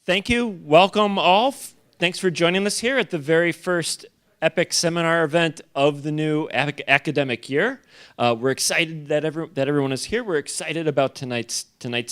Thank you. Welcome all. Thanks for joining us here at the very first EPIC seminar event of the new academic year. We're excited that everyone is here. We're excited about tonight's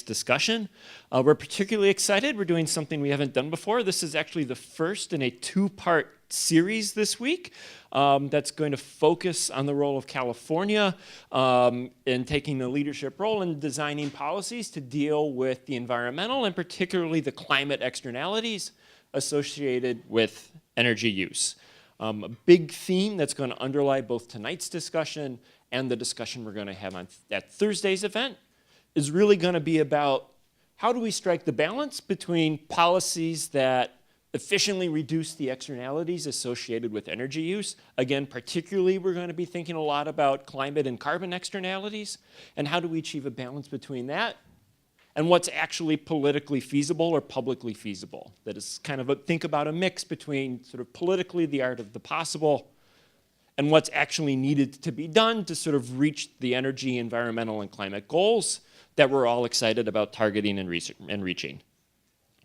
discussion. We're particularly excited. We're doing something we haven't done before. This is actually the first in a two-part series this week that's going to focus on the role of California in taking the leadership role in designing policies to deal with the environmental and particularly the climate externalities associated with energy use. A big theme that's going to underlie both tonight's discussion and the discussion we're going to have at Thursday's event is really going to be about how do we strike the balance between policies that efficiently reduce the externalities associated with energy use. Again, particularly, we're going to be thinking a lot about climate and carbon externalities, and how do we achieve a balance between that and what's actually politically feasible or publicly feasible. That is kind of think about a mix between sort of politically the art of the possible and what's actually needed to be done to sort of reach the energy, environmental, and climate goals that we're all excited about targeting and reaching.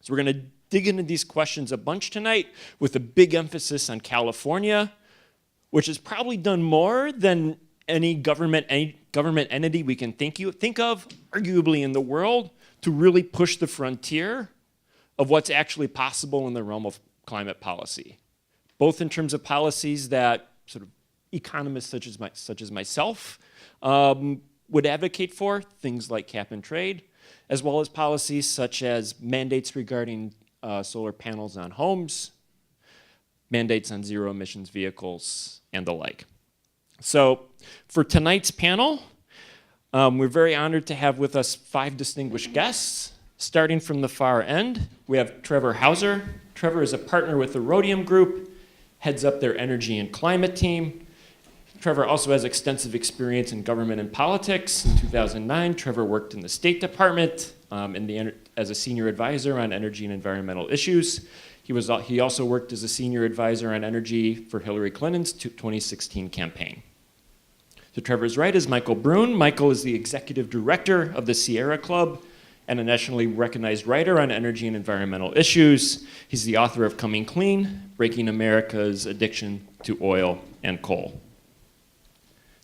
So we're going to dig into these questions a bunch tonight with a big emphasis on California, which has probably done more than any government entity we can think of, arguably in the world, to really push the frontier of what's actually possible in the realm of climate policy, both in terms of policies that sort of economists such as myself would advocate for, things like cap and trade, as well as policies such as mandates regarding solar panels on homes, mandates on zero emissions vehicles, and the like. So for tonight's panel, we're very honored to have with us 5 distinguished guests. Starting from the far end, we have Trevor Houser. Trevor is a partner with the Rhodium Group, heads up their energy and climate team. Trevor also has extensive experience in government and politics. In 2009, Trevor worked in the State Department as a senior advisor on energy and environmental issues. He also worked as a senior advisor on energy for Hillary Clinton's 2016 campaign. To Trevor's right is Michael Brune. Michael is the executive director of the Sierra Club and a nationally recognized writer on energy and environmental issues. He's the author of Coming Clean, Breaking America's Addiction to Oil and Coal.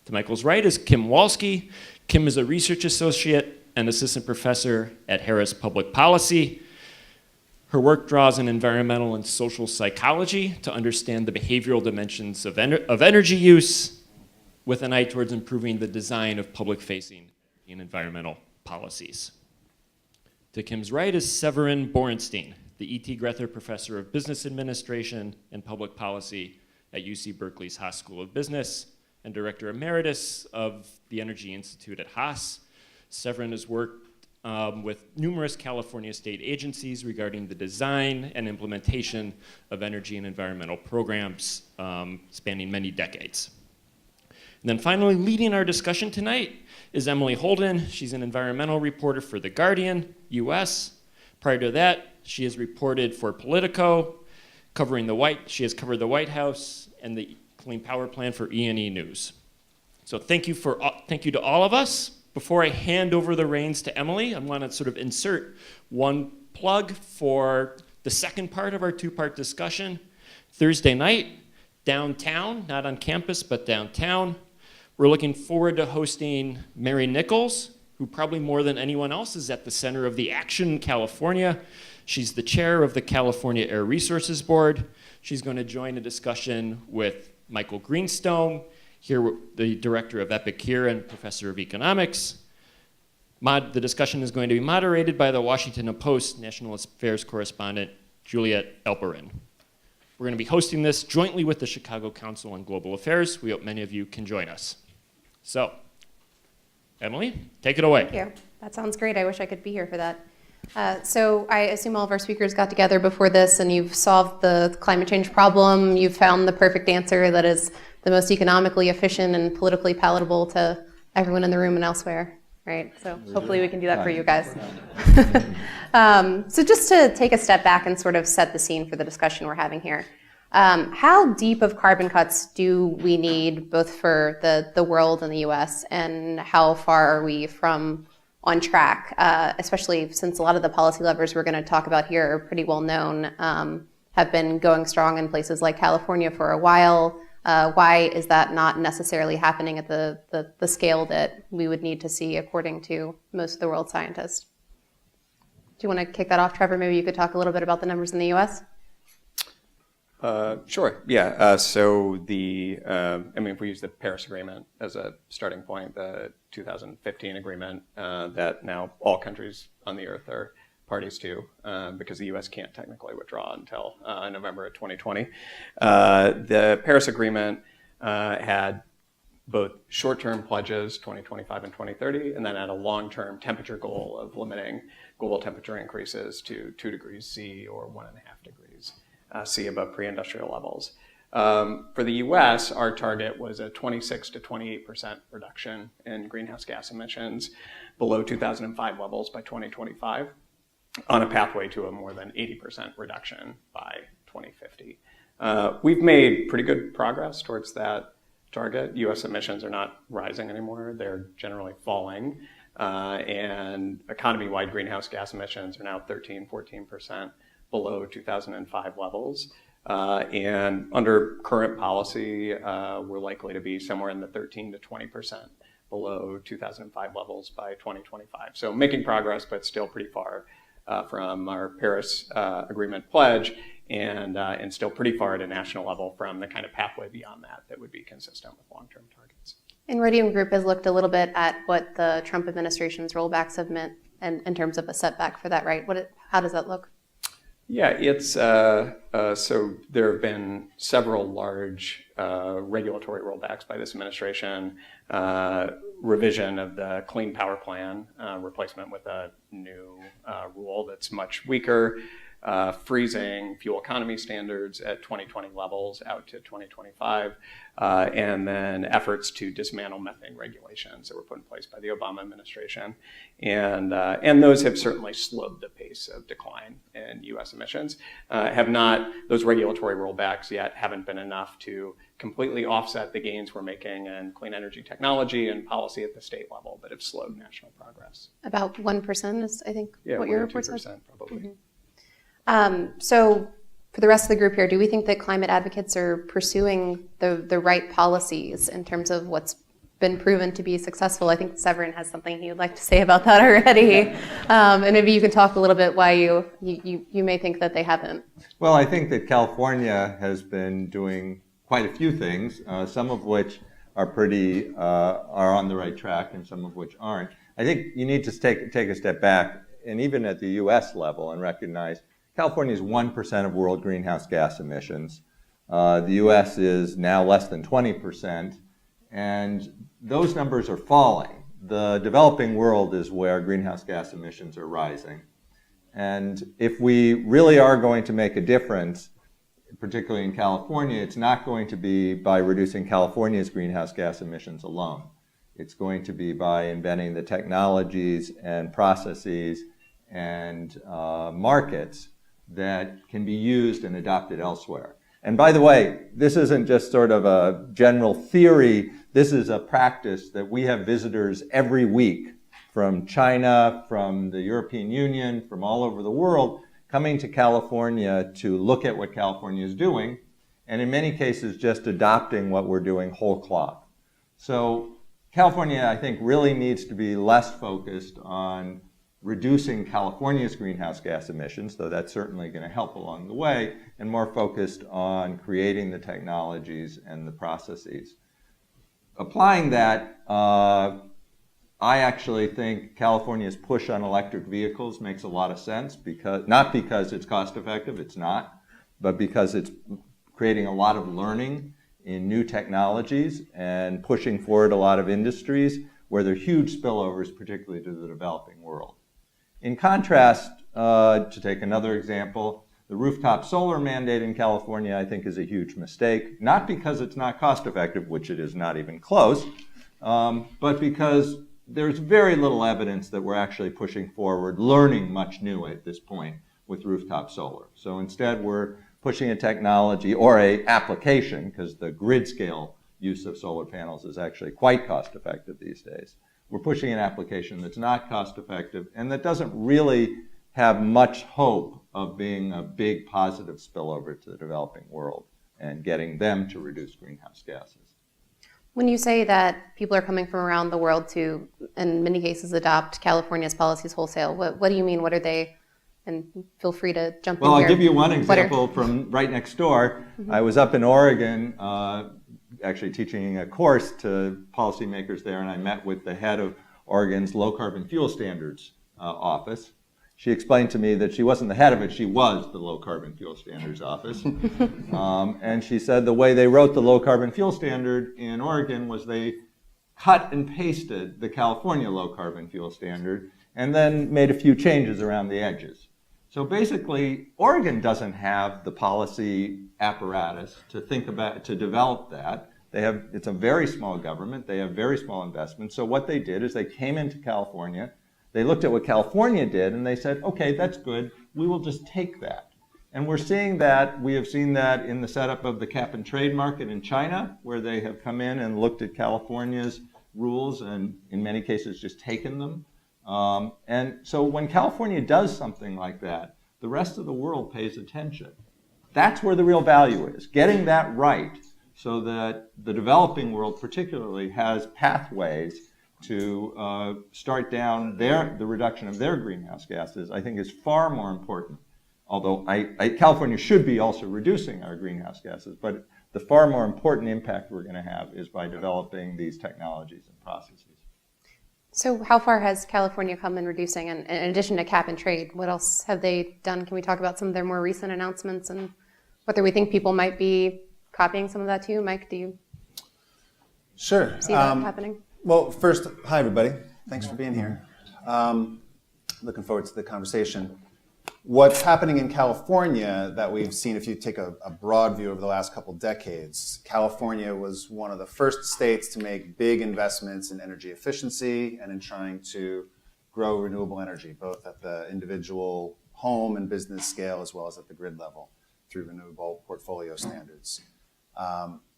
To Michael's right is Kim Walski. Kim is a research associate and assistant professor at Harris Public Policy. Her work draws on environmental and social psychology to understand the behavioral dimensions of energy use with an eye towards improving the design of public-facing and environmental policies. To Kim's right is Severin Borenstein, the E.T. Grether Professor of Business Administration and Public Policy at UC Berkeley's Haas School of Business and Director Emeritus of the Energy Institute at Haas. Severin has worked with numerous California state agencies regarding the design and implementation of energy and environmental programs spanning many decades. And then finally, leading our discussion tonight is Emily Holden. She's an environmental reporter for The Guardian, US. Prior to that, she has reported for Politico, she has covered the White House and the Clean Power Plan for E&E News. So thank you to all of us. Before I hand over the reins to Emily, I want to sort of insert one plug for the second part of our two-part discussion. Thursday night, downtown, not on campus, but downtown, we're looking forward to hosting Mary Nichols, who probably more than anyone else is at the center of the action in California. She's the chair of the California Air Resources Board. She's going to join a discussion with Michael Greenstone, here the director of EPIC here and professor of economics. The discussion is going to be moderated by the Washington Post national affairs correspondent, Juliet Elperin. We're going to be hosting this jointly with the Chicago Council on Global Affairs. We hope many of you can join us. So, Emily, take it away. Thank you. That sounds great. I wish I could be here for that. So I assume all of our speakers got together before this and you've solved the climate change problem. You've found the perfect answer that is the most economically efficient and politically palatable to everyone in the room and elsewhere, right? So hopefully we can do that for you guys. So just to take a step back and sort of set the scene for the discussion we're having here. How deep of carbon cuts do we need both for the world and the US, and how far are we from on track, especially since a lot of the policy levers we're going to talk about here are pretty well known, have been going strong in places like California for a while. Why is that not necessarily happening at the scale that we would need to see according to most of the world scientists? Do you want to kick that off, Trevor? Maybe you could talk a little bit about the numbers in the US? Sure. Yeah. So if we use the Paris Agreement as a starting point, the 2015 agreement that now all countries on the earth are parties to, because the U.S. can't technically withdraw until November of 2020. The Paris Agreement had both short-term pledges, 2025 and 2030, and then had a long-term temperature goal of limiting global temperature increases to 2 degrees C or 1.5 degrees C above pre-industrial levels. For the U.S., our target was a 26 to 28% reduction in greenhouse gas emissions below 2005 levels by 2025, on a pathway to a more than 80% reduction by 2050. We've made pretty good progress towards that target. U.S. emissions are not rising anymore. They're generally falling. And economy-wide greenhouse gas emissions are now 14% below 2005 levels. And under current policy, we're likely to be somewhere in the 13 to 20% below 2005 levels by 2025. So making progress, but still pretty far from our Paris Agreement pledge, and still pretty far at a national level from the kind of pathway beyond that would be consistent with long-term targets. And Radium Group has looked a little bit at what the Trump administration's rollbacks have meant in terms of a setback for that, right? How does that look? Yeah, it's so there have been several large regulatory rollbacks by this administration, revision of the Clean Power Plan, replacement with a new rule that's much weaker, freezing fuel economy standards at 2020 levels out to 2025, and then efforts to dismantle methane regulations that were put in place by the Obama administration. And those have certainly slowed the pace of decline in U.S. emissions. Those regulatory rollbacks yet haven't been enough to completely offset the gains we're making in clean energy technology and policy at the state level, but have slowed national progress. About 1% is, I think, what your report says? 2% probably. Mm-hmm. So for the rest of the group here, do we think that climate advocates are pursuing the right policies in terms of what's been proven to be successful? I think Severin has something he would like to say about that already. And maybe you can talk a little bit why you may think that they haven't. Well, I think that California has been doing quite a few things, some of which are are on the right track and some of which aren't. I think you need to take a step back, and even at the U.S. level, and recognize California is 1% of world greenhouse gas emissions. The U.S. is now less than 20%, and those numbers are falling. The developing world is where greenhouse gas emissions are rising. And if we really are going to make a difference, particularly in California, it's not going to be by reducing California's greenhouse gas emissions alone. It's going to be by inventing the technologies and processes and markets that can be used and adopted elsewhere. And by the way, this isn't just sort of a general theory. This is a practice that we have visitors every week from China, from the European Union, from all over the world, coming to California to look at what California is doing, and in many cases just adopting what we're doing whole cloth. So California, I think, really needs to be less focused on reducing California's greenhouse gas emissions, though that's certainly going to help along the way, and more focused on creating the technologies and the processes. Applying that, I actually think California's push on electric vehicles makes a lot of sense, not because it's cost effective, it's not, but because it's creating a lot of learning in new technologies and pushing forward a lot of industries where there are huge spillovers, particularly to the developing world. In contrast, to take another example, the rooftop solar mandate in California, I think, is a huge mistake, not because it's not cost effective, which it is not even close, but because there's very little evidence that we're actually pushing forward, learning much new at this point with rooftop solar. So instead, we're pushing a technology or a application, because the grid scale use of solar panels is actually quite cost effective these days. we're pushing an application that's not cost effective and that doesn't really have much hope of being a big positive spillover to the developing world and getting them to reduce greenhouse gases. When you say that people are coming from around the world to, in many cases, adopt California's policies wholesale, what do you mean? What are they? And feel free to jump in here. Well, I'll give you one example from right next door. I was up in Oregon actually teaching a course to policymakers there, and I met with the head of Oregon's low carbon fuel standards office. She explained to me that she wasn't the head of it, she was the low carbon fuel standards office. And she said the way they wrote the low carbon fuel standard in Oregon was they cut and pasted the California low carbon fuel standard and then made a few changes around the edges. So basically, Oregon doesn't have the policy apparatus to think about, to develop that. It's a very small government, they have very small investments. So what they did is they came into California, they looked at what California did and they said, okay, that's good, we will just take that. And we're seeing that, we have seen that in the setup of the cap and trade market in China, where they have come in and looked at California's rules and in many cases just taken them. And so when California does something like that, the rest of the world pays attention. That's where the real value is, getting that right so that the developing world particularly has pathways to start down the reduction of their greenhouse gases, I think is far more important. Although California should be also reducing our greenhouse gases, but the far more important impact we're going to have is by developing these technologies and processes. So how far has California come in reducing? And in addition to cap and trade, what else have they done? Can we talk about some of their more recent announcements and whether we think people might be copying some of that too? Mike, do you see that happening? Well, first, hi everybody. Thanks for being here. Looking forward to the conversation. What's happening in California that we've seen, if you take a broad view over the last couple decades, California was one of the first states to make big investments in energy efficiency and in trying to grow renewable energy, both at the individual home and business scale as well as at the grid level through renewable portfolio standards.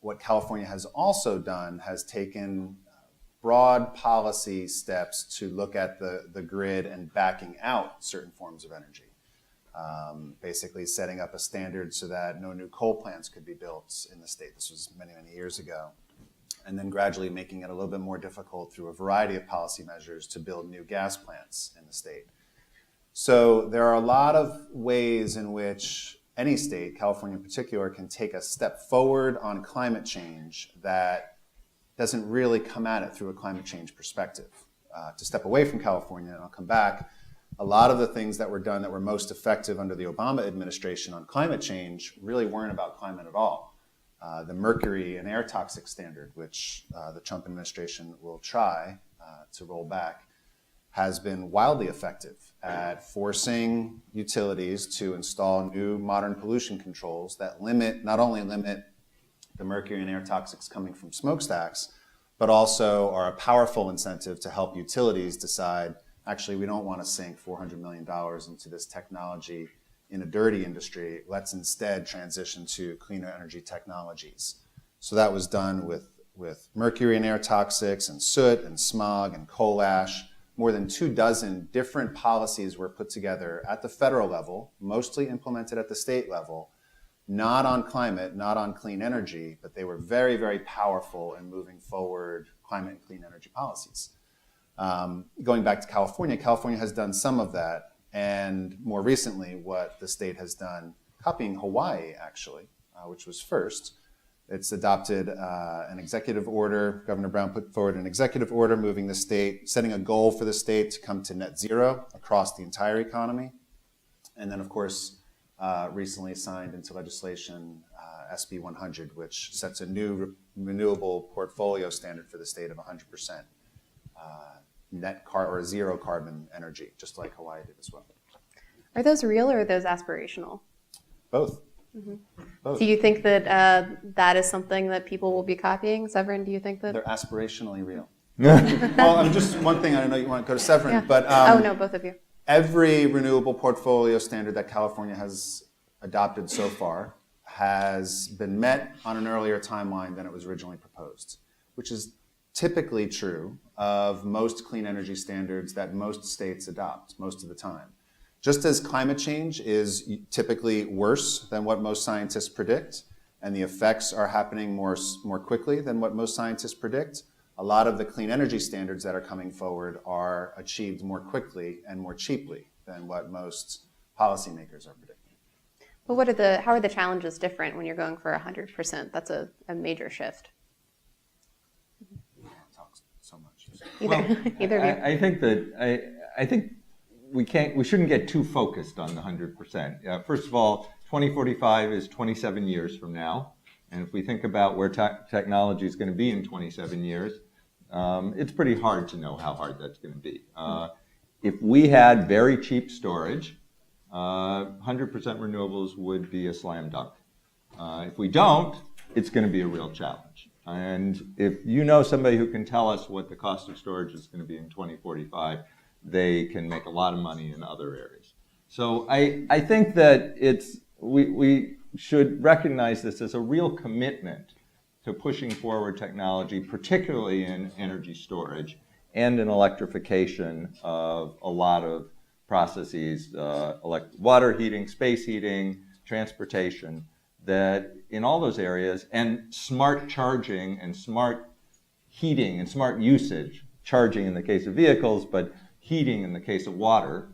What California has also done has taken broad policy steps to look at the grid and backing out certain forms of energy. Basically setting up a standard so that no new coal plants could be built in the state. This was many, many years ago. And then gradually making it a little bit more difficult through a variety of policy measures to build new gas plants in the state. So there are a lot of ways in which any state, California in particular, can take a step forward on climate change that doesn't really come at it through a climate change perspective. To step away from California, and I'll come back, a lot of the things that were done that were most effective under the Obama administration on climate change really weren't about climate at all. The mercury and air toxic standard, which the Trump administration will try to roll back, has been wildly effective at forcing utilities to install new modern pollution controls that not only limit the mercury and air toxics coming from smokestacks, but also are a powerful incentive to help utilities decide, actually, we don't want to sink $400 million into this technology in a dirty industry. Let's instead transition to cleaner energy technologies. So that was done with mercury and air toxics and soot and smog and coal ash. More than 24 different policies were put together at the federal level, mostly implemented at the state level, not on climate, not on clean energy, but they were very, very powerful in moving forward climate and clean energy policies. Going back to California, California has done some of that, and more recently what the state has done, copying Hawaii actually, which was first, it's adopted an executive order. Governor Brown put forward an executive order moving the state, setting a goal for the state to come to net zero across the entire economy. And then of course, recently signed into legislation SB 100, which sets a new renewable portfolio standard for the state of 100% or zero carbon energy, just like Hawaii did as well. Are those real or are those aspirational? Both. Mm-hmm. Both. Do you think that that is something that people will be copying? Severin, do you think that? They're aspirationally real. Well, I'm just one thing, I know you want to go to Severin, Yeah. but oh, no, both of you. every renewable portfolio standard that California has adopted so far has been met on an earlier timeline than it was originally proposed, which is typically true of most clean energy standards that most states adopt most of the time. Just as climate change is typically worse than what most scientists predict, and the effects are happening more quickly than what most scientists predict, a lot of the clean energy standards that are coming forward are achieved more quickly and more cheaply than what most policymakers are predicting. But how are the challenges different when you're going for 100%? That's a major shift. So much. Either of you. I think we shouldn't get too focused on the 100%. First of all, 2045 is 27 years from now. And if we think about where technology is going to be in 27 years, it's pretty hard to know how hard that's going to be. If we had very cheap storage, 100% renewables would be a slam dunk. If we don't, it's going to be a real challenge. And if you know somebody who can tell us what the cost of storage is going to be in 2045, they can make a lot of money in other areas. So I think that we should recognize this as a real commitment to pushing forward technology, particularly in energy storage and in electrification of a lot of processes, water heating, space heating, transportation, that in all those areas, and smart charging and smart heating and smart usage, charging in the case of vehicles, but heating in the case of water,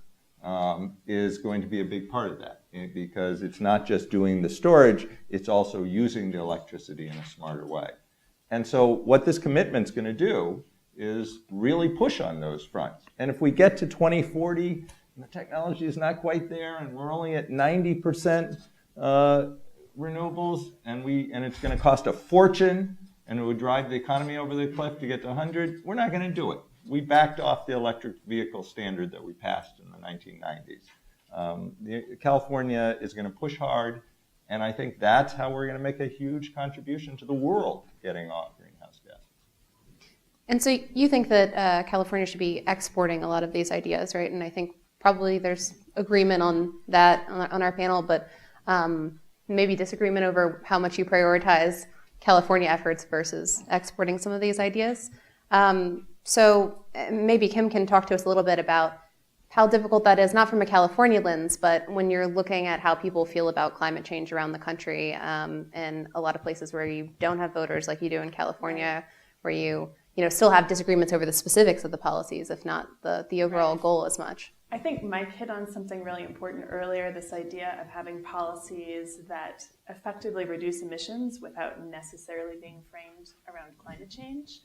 is going to be a big part of that, because it's not just doing the storage, it's also using the electricity in a smarter way. And so what this commitment's going to do is really push on those fronts. And if we get to 2040, and the technology is not quite there, and we're only at 90% renewables, and it's going to cost a fortune, and it would drive the economy over the cliff to get to 100, we're not going to do it. We backed off the electric vehicle standard that we passed in the 1990s. California is going to push hard, and I think that's how we're going to make a huge contribution to the world getting off greenhouse gases. And so you think that California should be exporting a lot of these ideas, right? And I think probably there's agreement on that on our panel, but maybe disagreement over how much you prioritize California efforts versus exporting some of these ideas. So maybe Kim can talk to us a little bit about how difficult that is, not from a California lens, but when you're looking at how people feel about climate change around the country, and a lot of places where you don't have voters like you do in California, where you still have disagreements over the specifics of the policies, if not the overall goal as much. I think Mike hit on something really important earlier, this idea of having policies that effectively reduce emissions without necessarily being framed around climate change.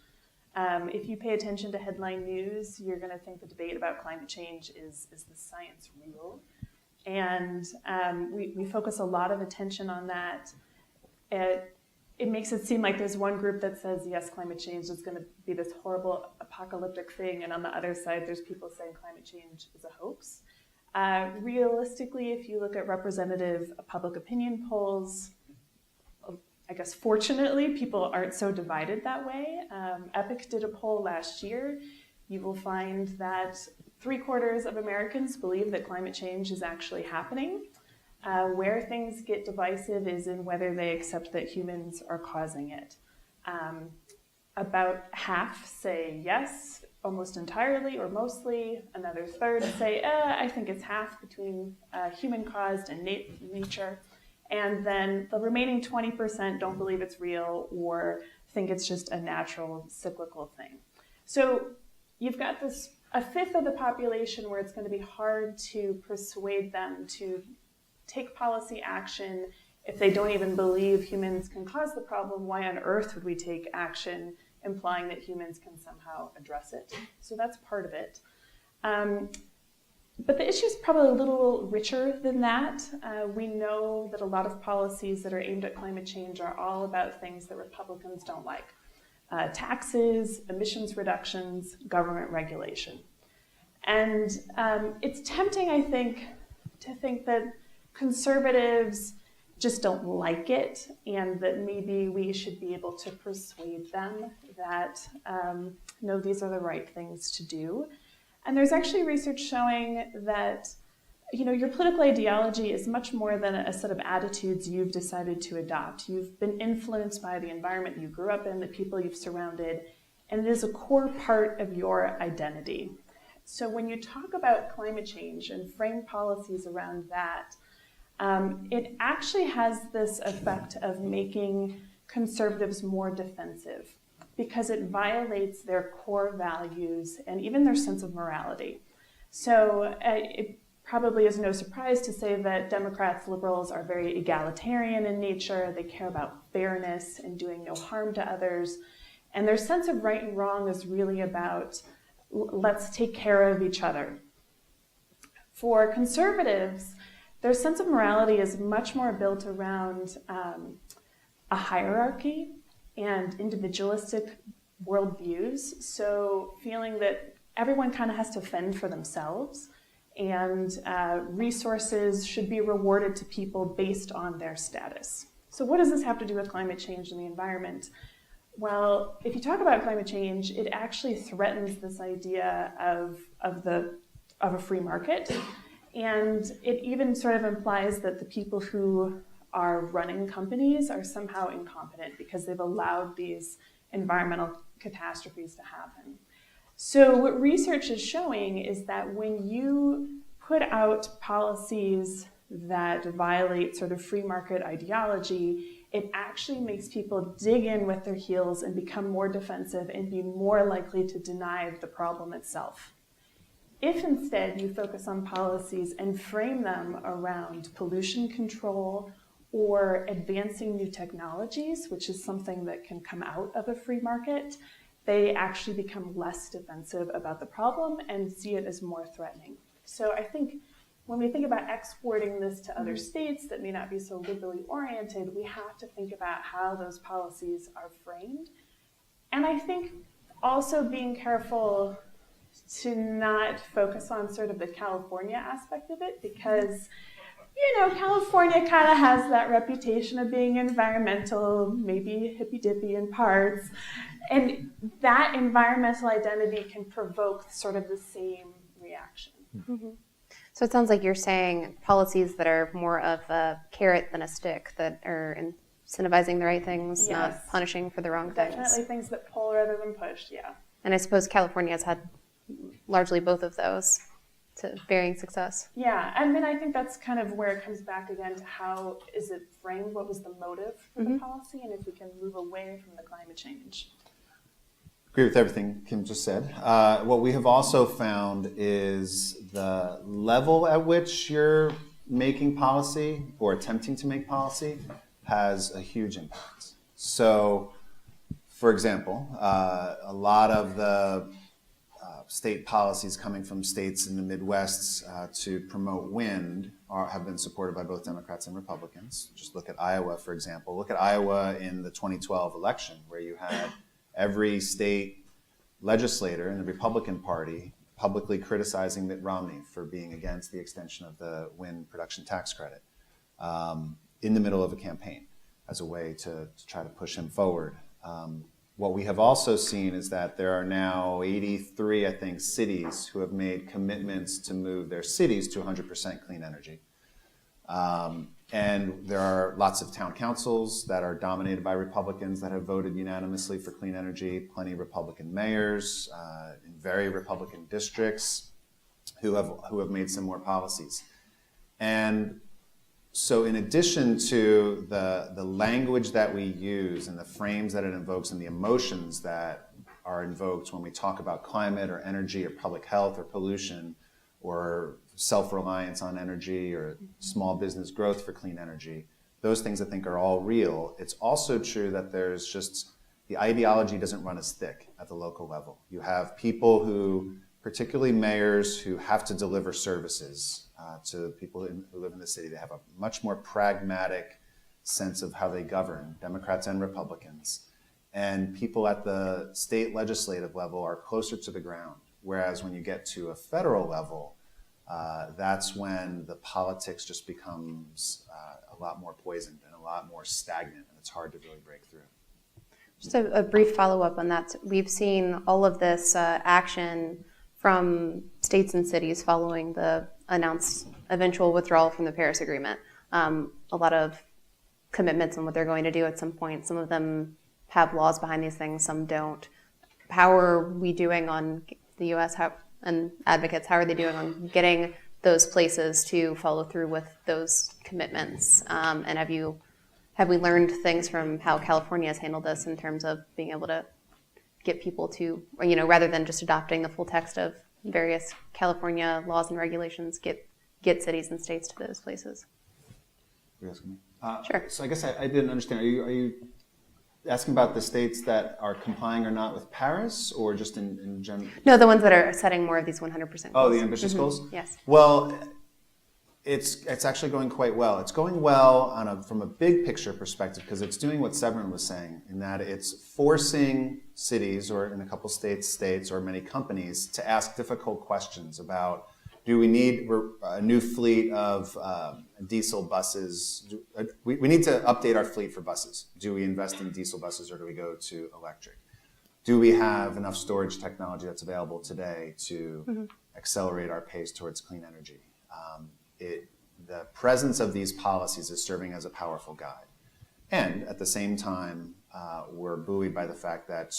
If you pay attention to headline news, you're going to think the debate about climate change is the science real? And we focus a lot of attention on that. It makes it seem like there's one group that says, yes, climate change is going to be this horrible apocalyptic thing, and on the other side, there's people saying climate change is a hoax. Realistically, if you look at representative public opinion polls, I guess fortunately, people aren't so divided that way. Epic did a poll last year. You will find that 3/4 of Americans believe that climate change is actually happening. Where things get divisive is in whether they accept that humans are causing it. About half say yes, almost entirely or mostly. Another third say, I think it's half between human-caused and nature. And then the remaining 20% don't believe it's real or think it's just a natural cyclical thing. So you've got a fifth of the population where it's going to be hard to persuade them to take policy action. If they don't even believe humans can cause the problem, why on earth would we take action implying that humans can somehow address it? So that's part of it. But the issue is probably a little richer than that. We know that a lot of policies that are aimed at climate change are all about things that Republicans don't like. Taxes, emissions reductions, government regulation. And it's tempting, I think, to think that conservatives just don't like it, and that maybe we should be able to persuade them that, no, these are the right things to do. And there's actually research showing that, your political ideology is much more than a set of attitudes you've decided to adopt. You've been influenced by the environment you grew up in, the people you've surrounded, and it is a core part of your identity. So when you talk about climate change and frame policies around that, it actually has this effect of making conservatives more defensive because it violates their core values and even their sense of morality. So it probably is no surprise to say that Democrats, liberals are very egalitarian in nature. They care about fairness and doing no harm to others. And their sense of right and wrong is really about let's take care of each other. For conservatives, their sense of morality is much more built around a hierarchy and individualistic worldviews. So feeling that everyone kind of has to fend for themselves and resources should be rewarded to people based on their status. So what does this have to do with climate change and the environment? Well, if you talk about climate change, it actually threatens this idea of a free market. And it even sort of implies that the people who are running companies are somehow incompetent because they've allowed these environmental catastrophes to happen. So what research is showing is that when you put out policies that violate sort of free market ideology, it actually makes people dig in with their heels and become more defensive and be more likely to deny the problem itself. If instead you focus on policies and frame them around pollution control or advancing new technologies, which is something that can come out of a free market, they actually become less defensive about the problem and see it as more threatening. So I think when we think about exporting this to other states that may not be so liberally oriented, we have to think about how those policies are framed. And I think also being careful to not focus on sort of the California aspect of it because, you know, California kind of has that reputation of being environmental, maybe hippy-dippy in parts. And that environmental identity can provoke sort of the same reaction. Mm-hmm. So it sounds like you're saying policies that are more of a carrot than a stick, that are incentivizing the right things, Yes. not punishing for the wrong things. Definitely things that pull rather than push, yeah. And I suppose California has had largely both of those to varying success. Yeah, I mean, I think that's kind of where it comes back again to how is it framed, what was the motive for the policy, and if we can move away from the climate change. Agree with everything Kim just said. What we have also found is the level at which you're making policy or attempting to make policy has a huge impact. So, for example, a lot of the state policies coming from states in the Midwest to promote wind have been supported by both Democrats and Republicans. Just look at Iowa, for example. Look at Iowa in the 2012 election, where you had every state legislator in the Republican Party publicly criticizing Mitt Romney for being against the extension of the wind production tax credit in the middle of a campaign as a way to try to push him forward. What we have also seen is that there are now 83, I think, cities who have made commitments to move their cities to 100% clean energy. And there are lots of town councils that are dominated by Republicans that have voted unanimously for clean energy, plenty of Republican mayors in very Republican districts who have made similar policies. And so in addition to the language that we use and the frames that it invokes and the emotions that are invoked when we talk about climate or energy or public health or pollution or self-reliance on energy or small business growth for clean energy, those things I think are all real. It's also true that there's just, the ideology doesn't run as thick at the local level. You have people who, particularly mayors, who have to deliver services to people who live in the city. They have a much more pragmatic sense of how they govern, Democrats and Republicans. And people at the state legislative level are closer to the ground. Whereas when you get to a federal level, that's when the politics just becomes a lot more poisoned and a lot more stagnant, and it's hard to really break through. Just a brief follow-up on that. We've seen all of this action from states and cities following the announced eventual withdrawal from the Paris Agreement. A lot of commitments on what they're going to do at some point. Some of them have laws behind these things, some don't. how are we doing on the U.S. and advocates? How are they doing on getting those places to follow through with those commitments? And have we learned things from how California has handled this in terms of being able to get people to, rather than just adopting the full text of various California laws and regulations, get cities and states to those places? Are you asking me? Sure. So I guess I didn't understand. Are you asking about the states that are complying or not with Paris, or just in general? No, the ones that are setting more of these 100% goals. Oh, the ambitious goals? Yes. Well, it's actually going quite well. It's going well from a big picture perspective because it's doing what Severin was saying, in that it's forcing cities, or in a couple states, or many companies, to ask difficult questions about, do we need a new fleet of diesel buses? We need to update our fleet for buses. Do we invest in diesel buses, or do we go to electric? Do we have enough storage technology that's available today to accelerate our pace towards clean energy? The presence of these policies is serving as a powerful guide. And at the same time, we're buoyed by the fact that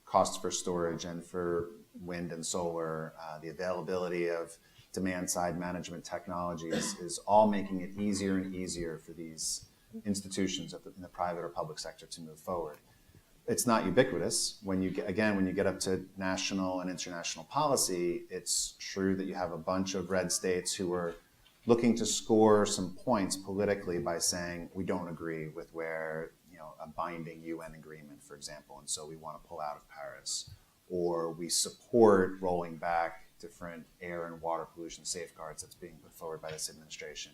costs for storage and for wind and solar, the availability of demand-side management technologies is all making it easier and easier for these institutions in the private or public sector to move forward. It's not ubiquitous. When you get up to national and international policy, it's true that you have a bunch of red states who are looking to score some points politically by saying we don't agree with where, a binding UN agreement, for example, and so we want to pull out of Paris, or we support rolling back different air and water pollution safeguards that's being put forward by this administration.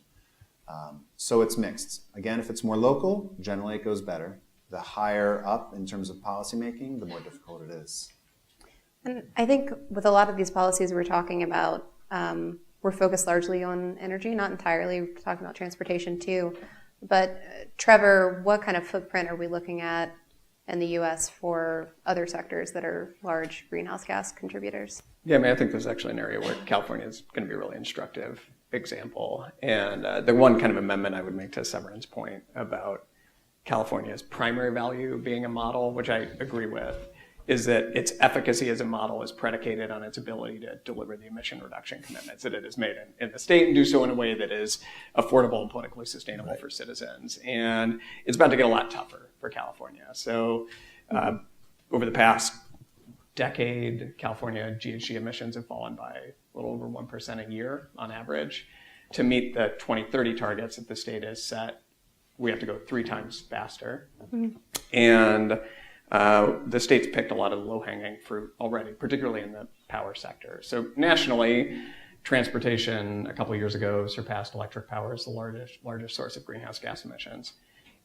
So it's mixed. Again, if it's more local, generally it goes better. The higher up in terms of policymaking, the more difficult it is. And I think with a lot of these policies we're talking about, we're focused largely on energy, not entirely. We're talking about transportation too. But Trevor, what kind of footprint are we looking at in the U.S. for other sectors that are large greenhouse gas contributors? Yeah, I think there's actually an area where California is going to be a really instructive example. And the one kind of amendment I would make to Severin's point about California's primary value being a model, which I agree with, is that its efficacy as a model is predicated on its ability to deliver the emission reduction commitments that it has made in the state, and do so in a way that is affordable and politically sustainable for citizens. And it's about to get a lot tougher for California. So over the past decade, California GHG emissions have fallen by a little over 1% a year on average. To meet the 2030 targets that the state has set, we have to go 3 times faster. And the state's picked a lot of low-hanging fruit already, particularly in the power sector. So nationally, transportation a couple of years ago surpassed electric power as the largest source of greenhouse gas emissions.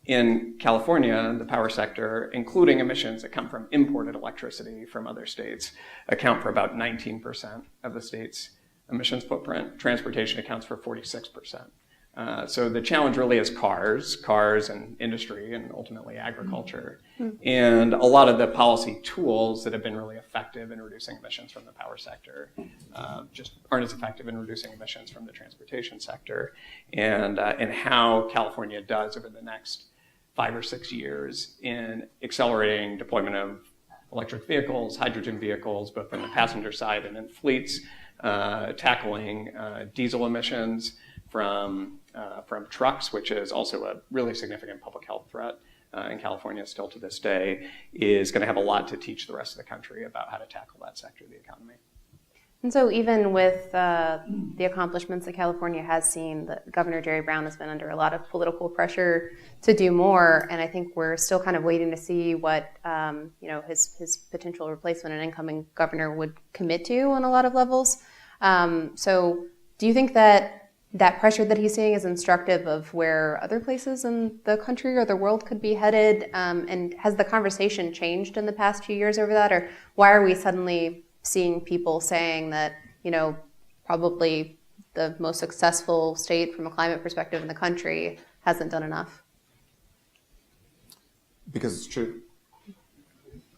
In California, the power sector, including emissions that come from imported electricity from other states, account for about 19% of the state's emissions footprint. Transportation accounts for 46%. So the challenge really is cars and industry, and ultimately agriculture. And a lot of the policy tools that have been really effective in reducing emissions from the power sector just aren't as effective in reducing emissions from the transportation sector. And how California does over the next 5 or 6 years in accelerating deployment of electric vehicles, hydrogen vehicles, both on the passenger side and in fleets, tackling diesel emissions from trucks, which is also a really significant public health threat in California still to this day, is going to have a lot to teach the rest of the country about how to tackle that sector of the economy. And so even with the accomplishments that California has seen, that Governor Jerry Brown has been under a lot of political pressure to do more, and I think we're still kind of waiting to see what his potential replacement and incoming governor would commit to on a lot of levels. So do you think that pressure that he's seeing is instructive of where other places in the country or the world could be headed? And has the conversation changed in the past few years over that? Or why are we suddenly seeing people saying that, probably the most successful state from a climate perspective in the country hasn't done enough? Because it's true.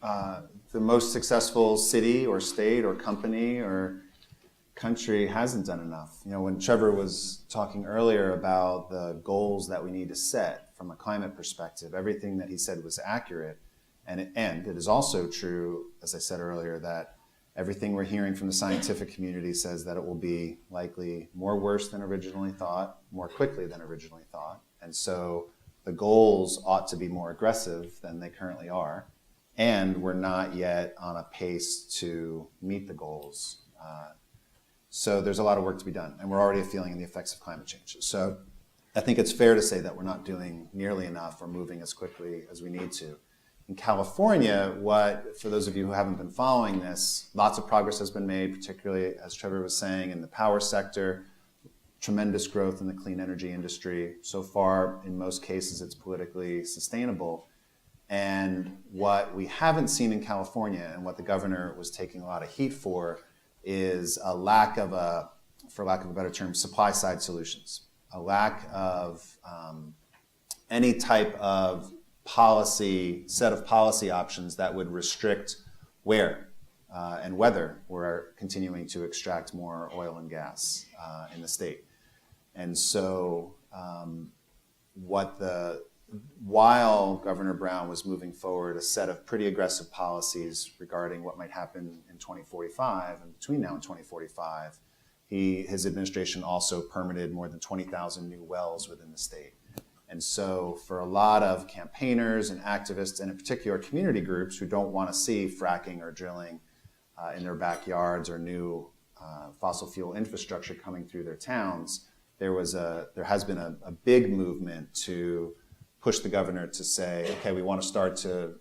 The most successful city or state or company or country hasn't done enough. When Trevor was talking earlier about the goals that we need to set from a climate perspective, everything that he said was accurate. And it is also true, as I said earlier, that everything we're hearing from the scientific community says that it will be likely more worse than originally thought, more quickly than originally thought. And so the goals ought to be more aggressive than they currently are. And we're not yet on a pace to meet the goals. So there's a lot of work to be done. And we're already feeling the effects of climate change. So I think it's fair to say that we're not doing nearly enough or moving as quickly as we need to. In California, for those of you who haven't been following this, lots of progress has been made, particularly, as Trevor was saying, in the power sector, tremendous growth in the clean energy industry. So far, in most cases, it's politically sustainable. And what we haven't seen in California, and what the governor was taking a lot of heat for, is a lack of for lack of a better term, supply-side solutions. A lack of any type of set of policy options that would restrict where and whether we're continuing to extract more oil and gas in the state. And so while Governor Brown was moving forward a set of pretty aggressive policies regarding what might happen in 2045 and between now and 2045, his administration also permitted more than 20,000 new wells within the state. And so for a lot of campaigners and activists, and in particular community groups who don't want to see fracking or drilling in their backyards or new fossil fuel infrastructure coming through their towns, there has been a big movement to push the governor to say, okay, we want to start to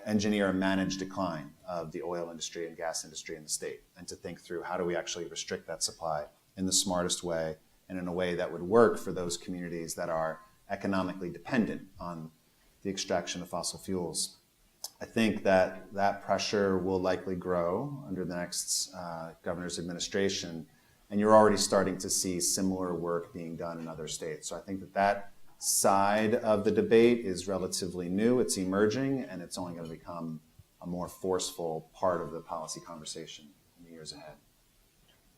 engineer a managed decline of the oil industry and gas industry in the state, and to think through how do we actually restrict that supply in the smartest way and in a way that would work for those communities that are economically dependent on the extraction of fossil fuels. I think that pressure will likely grow under the next governor's administration, and you're already starting to see similar work being done in other states. So I think that side of the debate is relatively new, it's emerging, and it's only going to become a more forceful part of the policy conversation in the years ahead.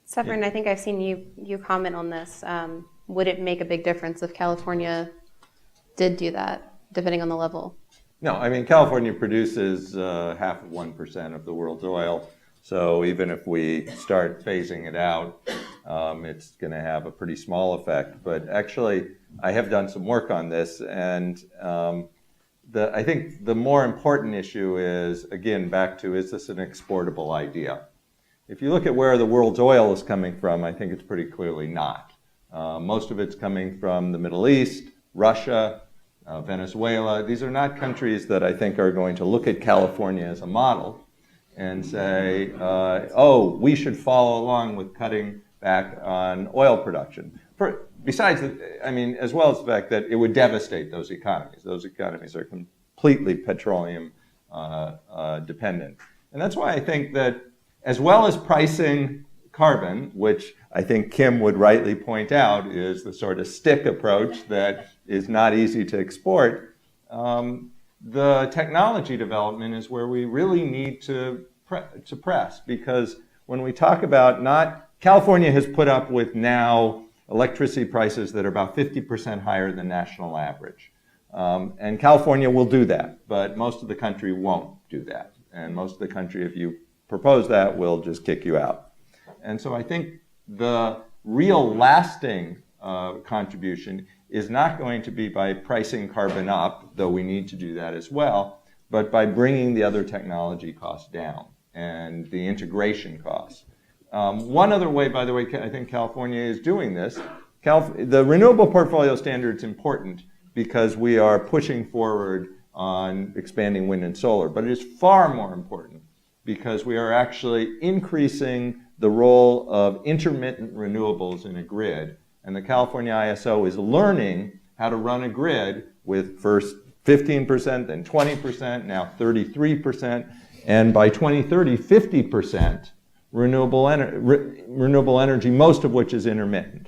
Severin, I think I've seen you comment on this. Would it make a big difference if California did do that, depending on the level? No, I mean, California produces 0.5% of the world's oil. So even if we start phasing it out, it's going to have a pretty small effect. But actually, I have done some work on this, and I think the more important issue is, again, back to, is this an exportable idea? If you look at where the world's oil is coming from, I think it's pretty clearly not. Most of it's coming from the Middle East, Russia, Venezuela. These are not countries that I think are going to look at California as a model and say, oh, we should follow along with cutting back on oil production. Besides, I mean, as well as the fact that it would devastate those economies. Those economies are completely petroleum dependent. And that's why I think that, as well as pricing carbon, which I think Kim would rightly point out is the sort of stick approach that is not easy to export, the technology development is where we really need to press, because when we talk about California has put up with now electricity prices that are about 50% higher than national average. And California will do that, but most of the country won't do that. And most of the country, if you propose that, will just kick you out. And so I think the real lasting contribution is not going to be by pricing carbon up, though we need to do that as well, but by bringing the other technology costs down and the integration costs. One other way, by the way, I think California is doing this. The renewable portfolio standard is important because we are pushing forward on expanding wind and solar, but it is far more important because we are actually increasing the role of intermittent renewables in a grid. And the California ISO is learning how to run a grid with first 15%, then 20%, now 33%, and by 2030, 50% renewable energy, most of which is intermittent.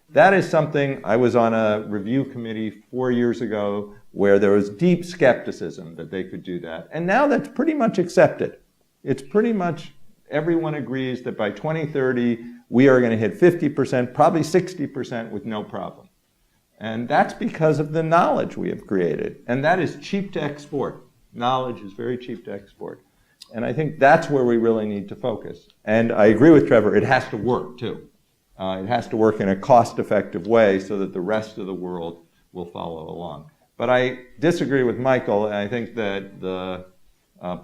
That is something, I was on a review committee 4 years ago where there was deep skepticism that they could do that. And now that's pretty much accepted. It's pretty much, everyone agrees that by 2030, we are going to hit 50%, probably 60% with no problem. And that's because of the knowledge we have created. And that is cheap to export. Knowledge is very cheap to export. And I think that's where we really need to focus. And I agree with Trevor, it has to work too. It has to work in a cost-effective way so that the rest of the world will follow along. But I disagree with Michael, and I think that the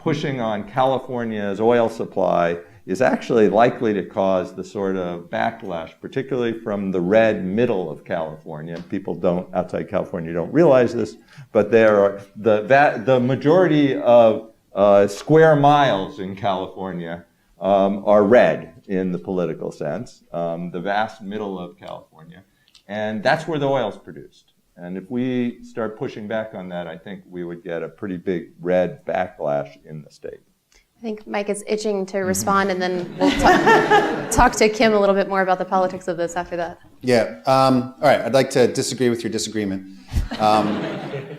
pushing on California's oil supply is actually likely to cause the sort of backlash, particularly from the red middle of California. People outside California don't realize this, but there are the majority of square miles in California are red in the political sense, the vast middle of California, and that's where the oil is produced. And if we start pushing back on that, I think we would get a pretty big red backlash in the state. I think Mike is itching to respond, and then we'll talk to Kim a little bit more about the politics of this after that. Yeah. All right. I'd like to disagree with your disagreement,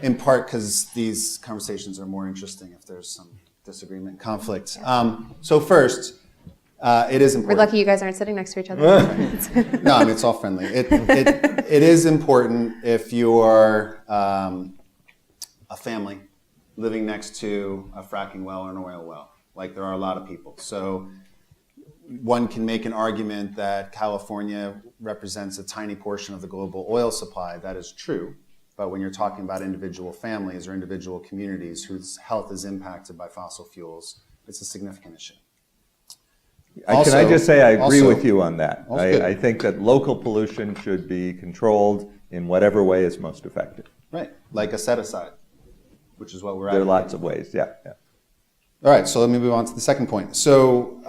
in part because these conversations are more interesting if there's some disagreement, conflict. So first, it is important. We're lucky you guys aren't sitting next to each other. No, I mean, it's all friendly. It is important if you're a family living next to a fracking well or an oil well, like there are a lot of people. So one can make an argument that California represents a tiny portion of the global oil supply. That is true. But when you're talking about individual families or individual communities whose health is impacted by fossil fuels, it's a significant issue. Can I just say I agree with you on that. Good. I think that local pollution should be controlled in whatever way is most effective. Right, like a set-aside, which is what we're There are advocating. lots of ways, yeah. All right, so let me move on to the second point. So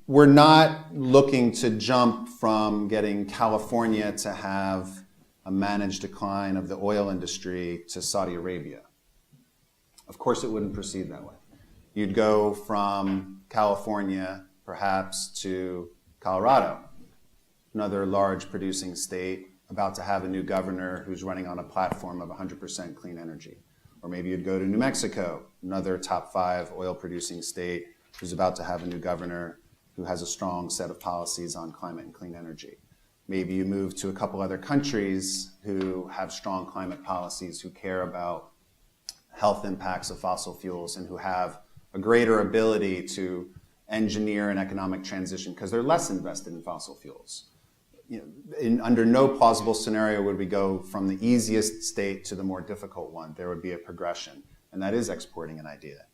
we're not looking to jump from getting California to have a managed decline of the oil industry to Saudi Arabia. Of course, it wouldn't proceed that way. You'd go from California, perhaps, to Colorado, another large producing state about to have a new governor who's running on a platform of 100% clean energy. Or maybe you'd go to New Mexico, another top 5 oil producing state who's about to have a new governor who has a strong set of policies on climate and clean energy. Maybe you move to a couple other countries who have strong climate policies, who care about health impacts of fossil fuels, and who have a greater ability to engineer an economic transition because they're less invested in fossil fuels. Under no plausible scenario would we go from the easiest state to the more difficult one. There would be a progression, and that is exporting an idea.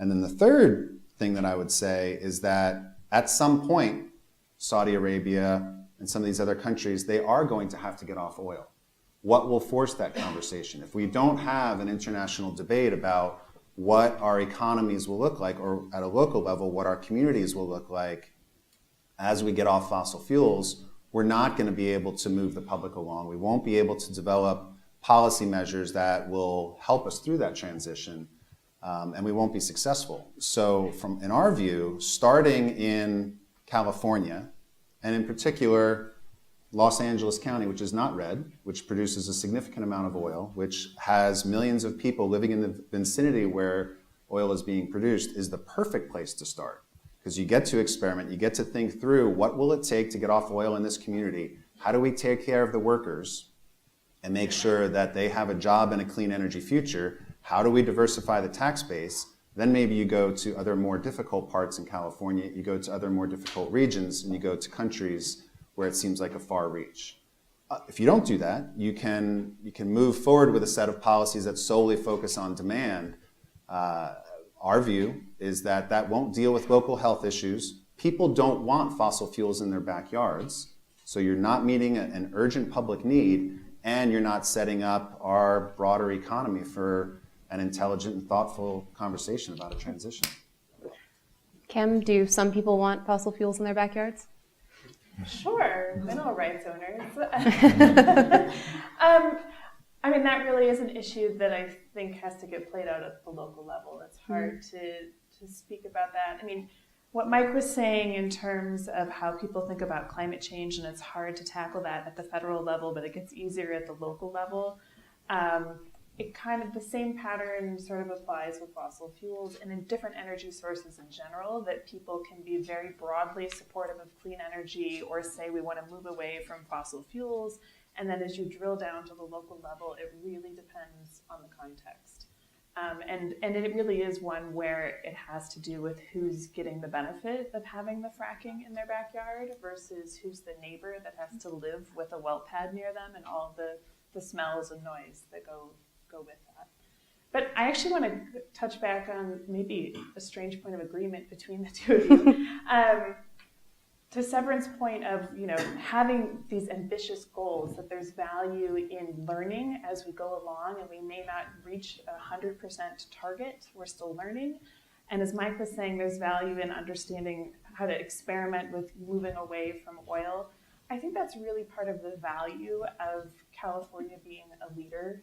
And then the third thing that I would say is that at some point, Saudi Arabia and some of these other countries, they are going to have to get off oil. What will force that conversation? If we don't have an international debate about what our economies will look like, or at a local level, what our communities will look like as we get off fossil fuels, we're not going to be able to move the public along. We won't be able to develop policy measures that will help us through that transition, and we won't be successful. So in our view, starting in California, and in particular, Los Angeles County, which is not red, which produces a significant amount of oil, which has millions of people living in the vicinity where oil is being produced, is the perfect place to start. Because you get to experiment, you get to think through what will it take to get off oil in this community? How do we take care of the workers and make sure that they have a job and a clean energy future? How do we diversify the tax base? Then maybe you go to other more difficult parts in California, you go to other more difficult regions, and you go to countries where it seems like a far reach. If you don't do that, you can move forward with a set of policies that solely focus on demand. Our view is that that won't deal with local health issues. People don't want fossil fuels in their backyards, so you're not meeting an urgent public need, and you're not setting up our broader economy for an intelligent and thoughtful conversation about a transition. Kim, do some people want fossil fuels in their backyards? Sure, mineral rights owners. I mean, that really is an issue that I think has to get played out at the local level. It's hard to speak about that. I mean, what Mike was saying in terms of how people think about climate change, and it's hard to tackle that at the federal level, but it gets easier at the local level. It kind of, the same pattern sort of applies with fossil fuels and in different energy sources in general, that people can be very broadly supportive of clean energy or say we want to move away from fossil fuels. And then as you drill down to the local level, it really depends on the context. And it really is one where it has to do with who's getting the benefit of having the fracking in their backyard versus who's the neighbor that has to live with a well pad near them and all the smells and noise that go with that. But I actually want to touch back on maybe a strange point of agreement between the two of you. To Severin's point of, having these ambitious goals, that there's value in learning as we go along, and we may not reach 100% target, we're still learning. And as Mike was saying, there's value in understanding how to experiment with moving away from oil. I think that's really part of the value of California being a leader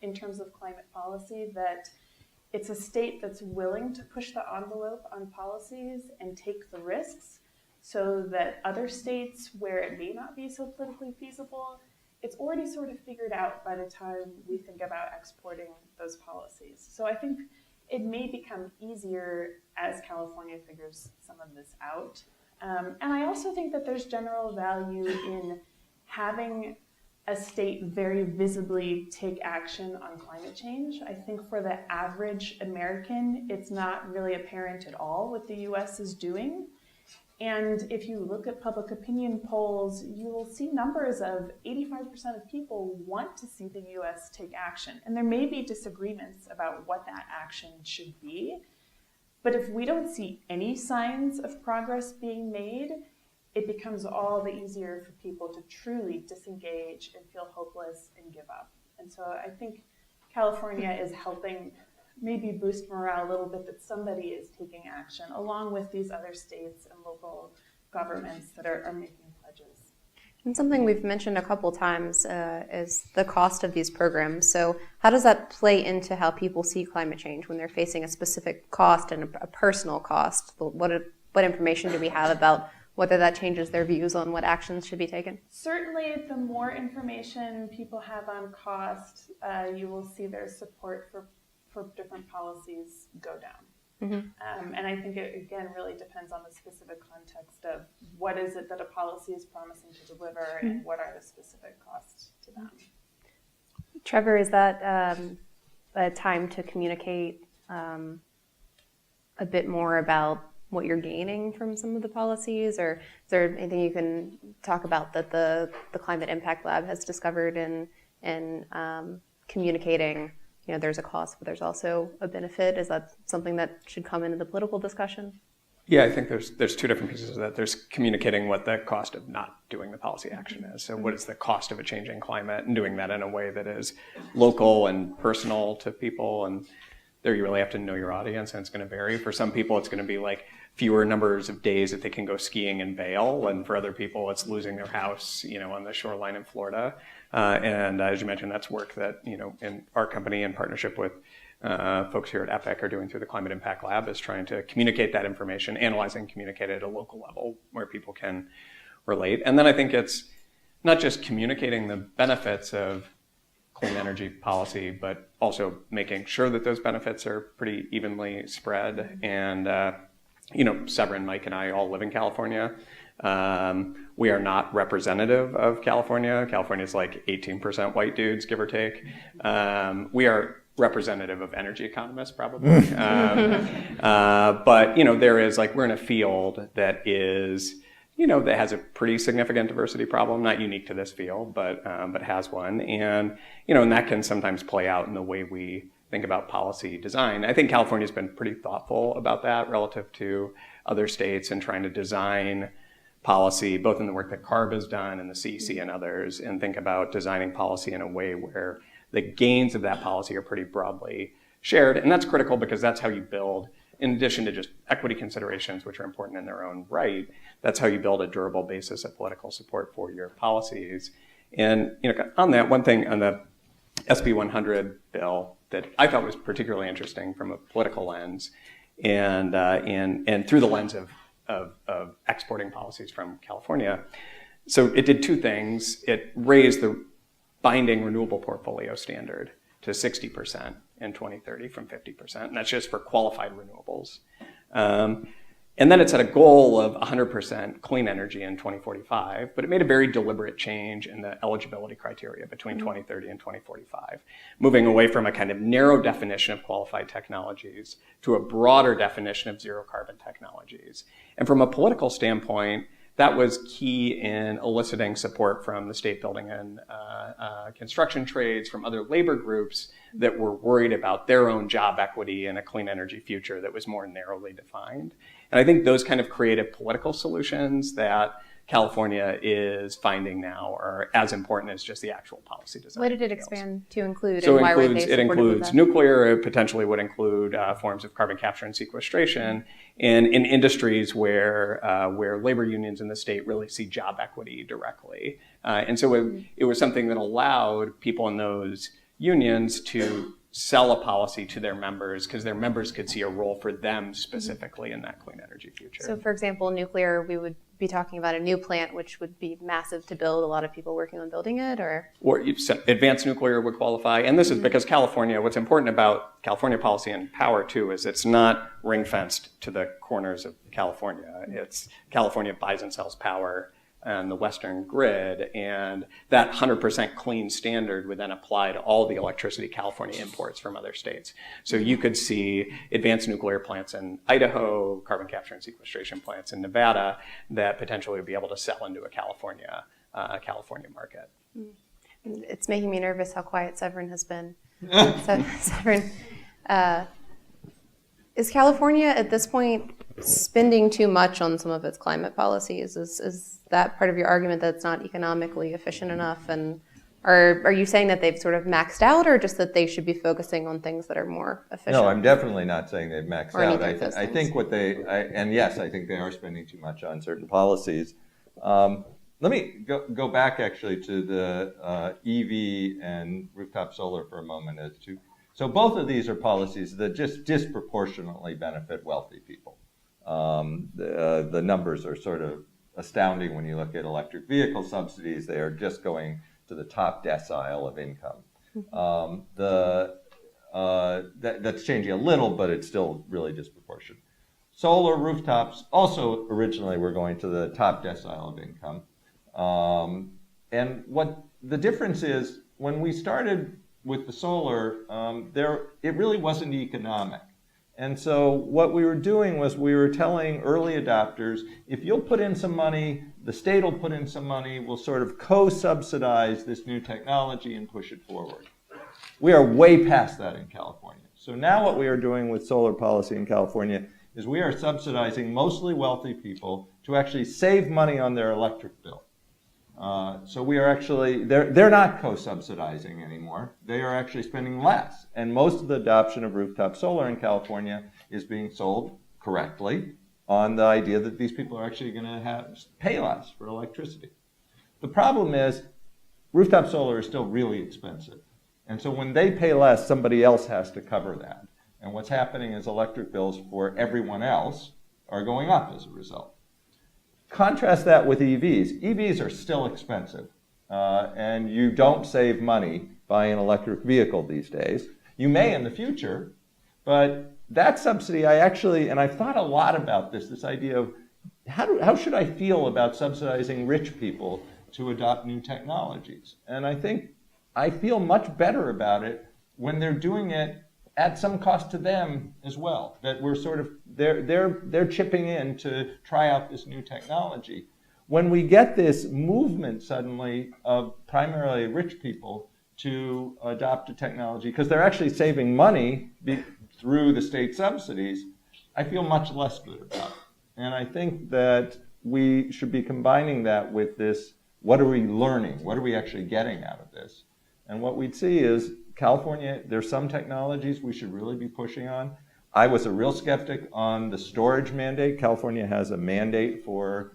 in terms of climate policy, that it's a state that's willing to push the envelope on policies and take the risks, so that other states where it may not be so politically feasible, it's already sort of figured out by the time we think about exporting those policies. So I think it may become easier as California figures some of this out. And I also think that there's general value in having a state very visibly take action on climate change. I think for the average American, it's not really apparent at all what the US is doing. And if you look at public opinion polls, you will see numbers of 85% of people want to see the US take action. And there may be disagreements about what that action should be. But if we don't see any signs of progress being made, it becomes all the easier for people to truly disengage and feel hopeless and give up. And so I think California is helping maybe boost morale a little bit, that somebody is taking action along with these other states and local governments that are making pledges. And something we've mentioned a couple times is the cost of these programs. So how does that play into how people see climate change when they're facing a specific cost and a personal cost? What information do we have about whether that changes their views on what actions should be taken? Certainly, the more information people have on cost, you will see their support for different policies go down. Mm-hmm. And I think it, again, really depends on the specific context of what is it that a policy is promising to deliver, mm-hmm. and what are the specific costs to them. Trevor, is that a time to communicate a bit more about what you're gaining from some of the policies, or is there anything you can talk about that the Climate Impact Lab has discovered in communicating? There's a cost, but there's also a benefit. Is that something that should come into the political discussion? Yeah, I think there's two different pieces of that. There's communicating what the cost of not doing the policy action is. So what is the cost of a changing climate, and doing that in a way that is local and personal to people. And there you really have to know your audience, and it's going to vary. For some people, it's going to be like fewer numbers of days that they can go skiing in Vail, and for other people, it's losing their house, on the shoreline in Florida. And as you mentioned, that's work that, in our company, in partnership with folks here at EPIC, are doing through the Climate Impact Lab, is trying to communicate that information, analyze and communicate it at a local level where people can relate. And then I think it's not just communicating the benefits of clean energy policy, but also making sure that those benefits are pretty evenly spread. And, Severin, Mike, and I all live in California. We are not representative of California. California is like 18% white dudes, give or take. We are representative of energy economists, probably. But, there is we're in a field that is, that has a pretty significant diversity problem, not unique to this field, but has one. And, and that can sometimes play out in the way we think about policy design. I think California's been pretty thoughtful about that relative to other states, and trying to design policy, both in the work that CARB has done and the CEC and others, and think about designing policy in a way where the gains of that policy are pretty broadly shared. And that's critical, because that's how you build, in addition to just equity considerations, which are important in their own right, that's how you build a durable basis of political support for your policies. And on that, one thing on the SB 100 bill that I thought was particularly interesting from a political lens, and through the lens of exporting policies from California. So it did two things. It raised the binding renewable portfolio standard to 60% in 2030 from 50%, and that's just for qualified renewables. And And then it set a goal of 100% clean energy in 2045, but it made a very deliberate change in the eligibility criteria between 2030 and 2045, moving away from a kind of narrow definition of qualified technologies to a broader definition of zero carbon technologies. And from a political standpoint, that was key in eliciting support from the state building and construction trades, from other labor groups that were worried about their own job equity in a clean energy future that was more narrowly defined. And I think those kind of creative political solutions that California is finding now are as important as just the actual policy design. What did it details. expand to include, So and why were they it supportive of includes that? nuclear. It potentially would include forms of carbon capture and sequestration, and in industries where labor unions in the state really see job equity directly. And so it was something that allowed people in those unions to sell a policy to their members because their members could see a role for them specifically in that clean energy future. So, for example, nuclear, we would be talking about a new plant, which would be massive to build, a lot of people working on building it, or Advanced nuclear would qualify. And this is because California, what's important about California policy and power too, is it's not ring fenced to the corners of California. It's California buys and sells power on the Western grid, and that 100% clean standard would then apply to all the electricity California imports from other states. So you could see advanced nuclear plants in Idaho, carbon capture and sequestration plants in Nevada that potentially would be able to sell into a California market. it's making me nervous how quiet Severin has been. Severin, is California at this point spending too much on some of its climate policies? Is that part of your argument that it's not economically efficient enough? And are you saying that they've sort of maxed out, or just that they should be focusing on things that are more efficient? No, I'm definitely not saying they've maxed Or out. any of those I think things. and yes, I think they are spending too much on certain policies. Let me go back actually to the EV and rooftop solar for a moment. So both of these are policies that just disproportionately benefit wealthy people. The numbers are sort of astounding when you look at electric vehicle subsidies. They are just going to the top decile of income. That's changing a little, but it's still really disproportionate. Solar rooftops also originally were going to the top decile of income. And what the difference is, when we started with the solar, it really wasn't economic. And so what we were doing was we were telling early adopters, if you'll put in some money, the state will put in some money, we'll sort of co-subsidize this new technology and push it forward. We are way past that in California. So now what we are doing with solar policy in California is we are subsidizing mostly wealthy people to actually save money on their electric bill. So we are actually, they're not co-subsidizing anymore. They are actually spending less. And most of the adoption of rooftop solar in California is being sold correctly on the idea that these people are actually going to pay less for electricity. The problem is rooftop solar is still really expensive. And so when they pay less, somebody else has to cover that. And what's happening is electric bills for everyone else are going up as a result. Contrast that with EVs. EVs are still expensive, and you don't save money buying an electric vehicle these days. You may in the future, but that subsidy, I've thought a lot about this idea of how should I feel about subsidizing rich people to adopt new technologies? And I think I feel much better about it when they're doing it at some cost to them as well, that we're sort of, they're chipping in to try out this new technology. When we get this movement suddenly of primarily rich people to adopt a technology, because they're actually saving money through the state subsidies, I feel much less good about it. And I think that we should be combining that with this, what are we learning? What are we actually getting out of this? And what we'd see is California, there's some technologies we should really be pushing on. I was a real skeptic on the storage mandate. California has a mandate for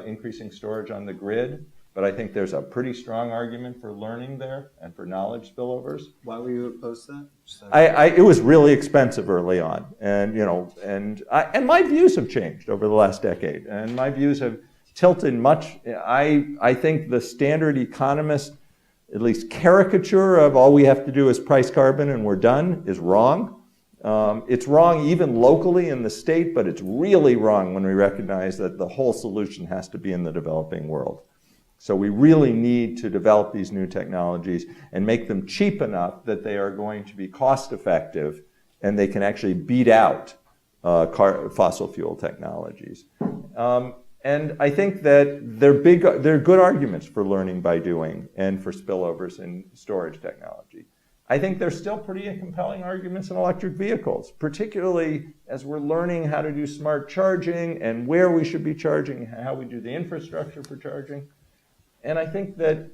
increasing storage on the grid, but I think there's a pretty strong argument for learning there and for knowledge spillovers. Why were you opposed to that? It was really expensive early on, and and my views have changed over the last decade, and my views have tilted much. I think the standard economist, at least caricature of all we have to do is price carbon and we're done, is wrong. It's wrong even locally in the state, but it's really wrong when we recognize that the whole solution has to be in the developing world. So we really need to develop these new technologies and make them cheap enough that they are going to be cost effective and they can actually beat out fossil fuel technologies. And I think that they're good arguments for learning by doing and for spillovers in storage technology. I think there's still pretty compelling arguments in electric vehicles, particularly as we're learning how to do smart charging and where we should be charging, how we do the infrastructure for charging. And I think that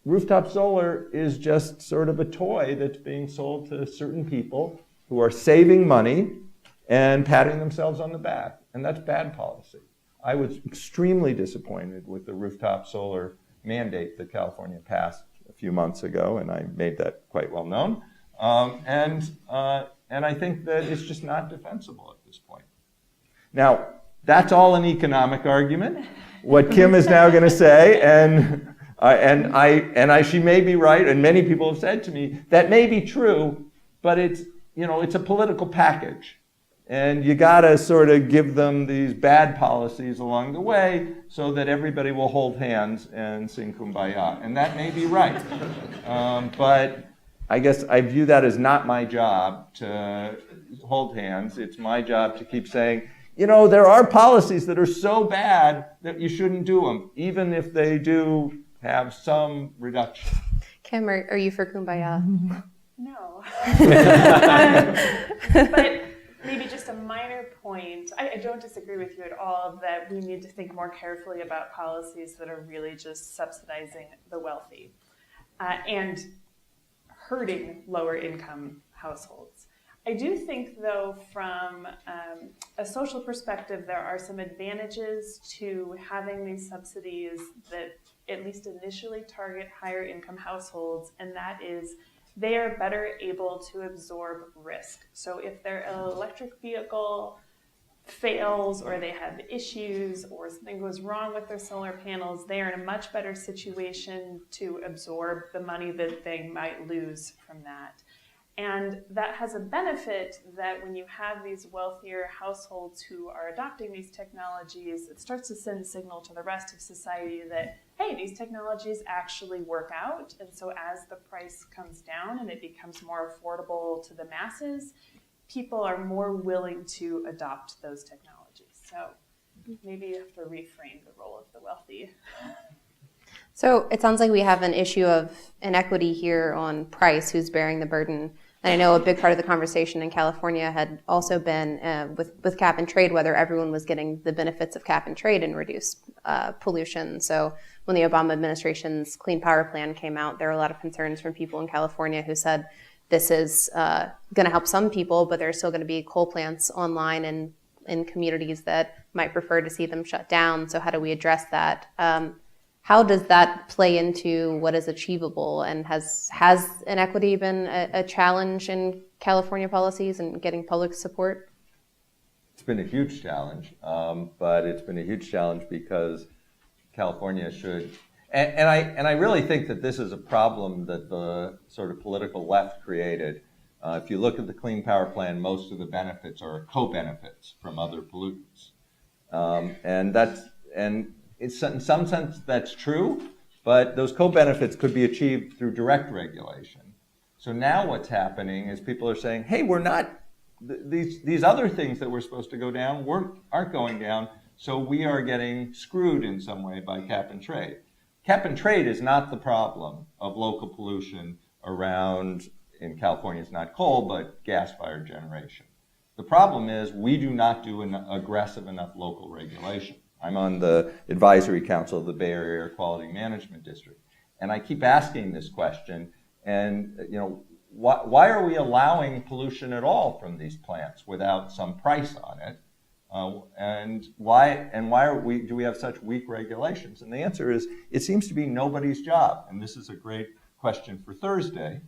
rooftop solar is just sort of a toy that's being sold to certain people who are saving money and patting themselves on the back. And that's bad policy. I was extremely disappointed with the rooftop solar mandate that California passed a few months ago, and I made that quite well known. And I think that it's just not defensible at this point. Now, that's all an economic argument. What Kim is now going to say, and she may be right, and many people have said to me that may be true, but it's a political package. And you got to sort of give them these bad policies along the way so that everybody will hold hands and sing Kumbaya. And that may be right. But I guess I view that as not my job to hold hands. It's my job to keep saying, there are policies that are so bad that you shouldn't do them, even if they do have some reduction. Kim, are you for Kumbaya? No. But maybe just a minor point. I don't disagree with you at all that we need to think more carefully about policies that are really just subsidizing the wealthy and hurting lower income households. I do think, though, from a social perspective, there are some advantages to having these subsidies that at least initially target higher income households, and that is they are better able to absorb risk. So if their electric vehicle fails or they have issues or something goes wrong with their solar panels, they are in a much better situation to absorb the money that they might lose from that. And that has a benefit that when you have these wealthier households who are adopting these technologies, it starts to send a signal to the rest of society that, hey, these technologies actually work out. And so as the price comes down and it becomes more affordable to the masses, people are more willing to adopt those technologies. So maybe you have to reframe the role of the wealthy. So it sounds like we have an issue of inequity here on price, who's bearing the burden. And I know a big part of the conversation in California had also been with cap and trade, whether everyone was getting the benefits of cap and trade and reduced pollution. So when the Obama administration's Clean Power Plan came out, there were a lot of concerns from people in California who said this is going to help some people, but there's still going to be coal plants online and in communities that might prefer to see them shut down. So how do we address that? How does that play into what is achievable? And has inequity been a challenge in California policies and getting public support? It's been a huge challenge, but it's been a huge challenge because California should, and I really think that this is a problem that the sort of political left created. If you look at the Clean Power Plan, most of the benefits are co-benefits from other pollutants, and it's, in some sense, that's true, but those co-benefits could be achieved through direct regulation. So now what's happening is people are saying, hey, we're not, these other things that were supposed to go down aren't going down, so we are getting screwed in some way by cap and trade. Cap and trade is not the problem of local pollution around, in California it's not coal, but gas-fired generation. The problem is we do not do an aggressive enough local regulation. I'm on the advisory council of the Bay Area Air Quality Management District, and I keep asking this question. And why are we allowing pollution at all from these plants without some price on it? And why do we have such weak regulations? And the answer is it seems to be nobody's job. And this is a great question for Thursday,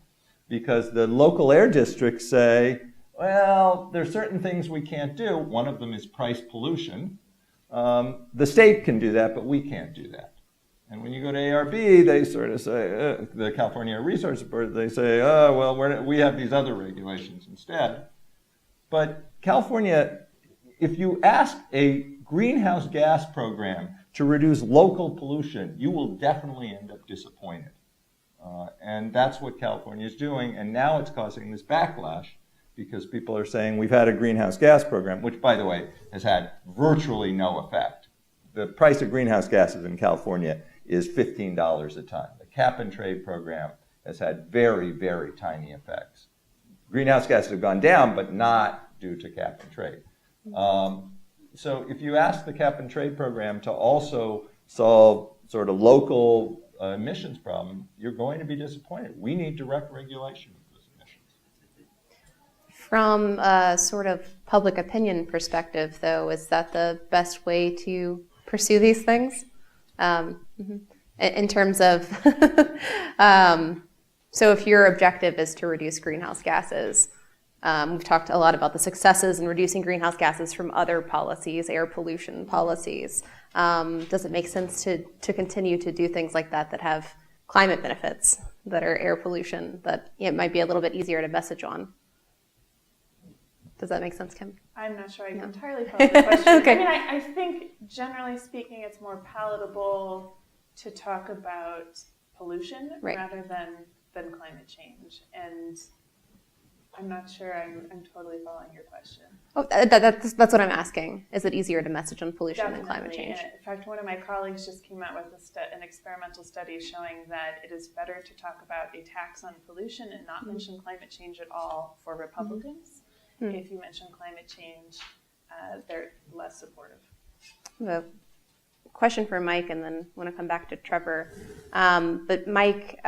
because the local air districts say, well, there's certain things we can't do. One of them is price pollution. The state can do that, but we can't do that. And when you go to ARB, they sort of say, the California Air Resources Board, they say, oh, well, we have these other regulations instead. But California, if you ask a greenhouse gas program to reduce local pollution, you will definitely end up disappointed. And that's what California is doing. And now it's causing this backlash because people are saying we've had a greenhouse gas program, which, by the way, has had virtually no effect. The price of greenhouse gases in California is $15 a ton. The cap and trade program has had very, very tiny effects. Greenhouse gases have gone down, but not due to cap and trade. So if you ask the cap and trade program to also solve sort of local emissions problem, you're going to be disappointed. We need direct regulation of those emissions. From a sort of public opinion perspective, though, is that the best way to pursue these things? In terms of, so if your objective is to reduce greenhouse gases, we've talked a lot about the successes in reducing greenhouse gases from other policies, air pollution policies. Does it make sense to continue to do things like that that have climate benefits, that are air pollution, that it might be a little bit easier to message on? Does that make sense, Kim? I'm not sure I entirely follow the question. Okay. I mean, I think generally speaking, it's more palatable to talk about pollution rather than climate change. And I'm not sure I'm totally following your question. Oh, that's what I'm asking. Is it easier to message on pollution than climate change? And in fact, one of my colleagues just came out with an experimental study showing that it is better to talk about a tax on pollution and not mention climate change at all for Republicans. If you mention climate change, they're less supportive. I have a question for Mike, and then I want to come back to Trevor. But Mike,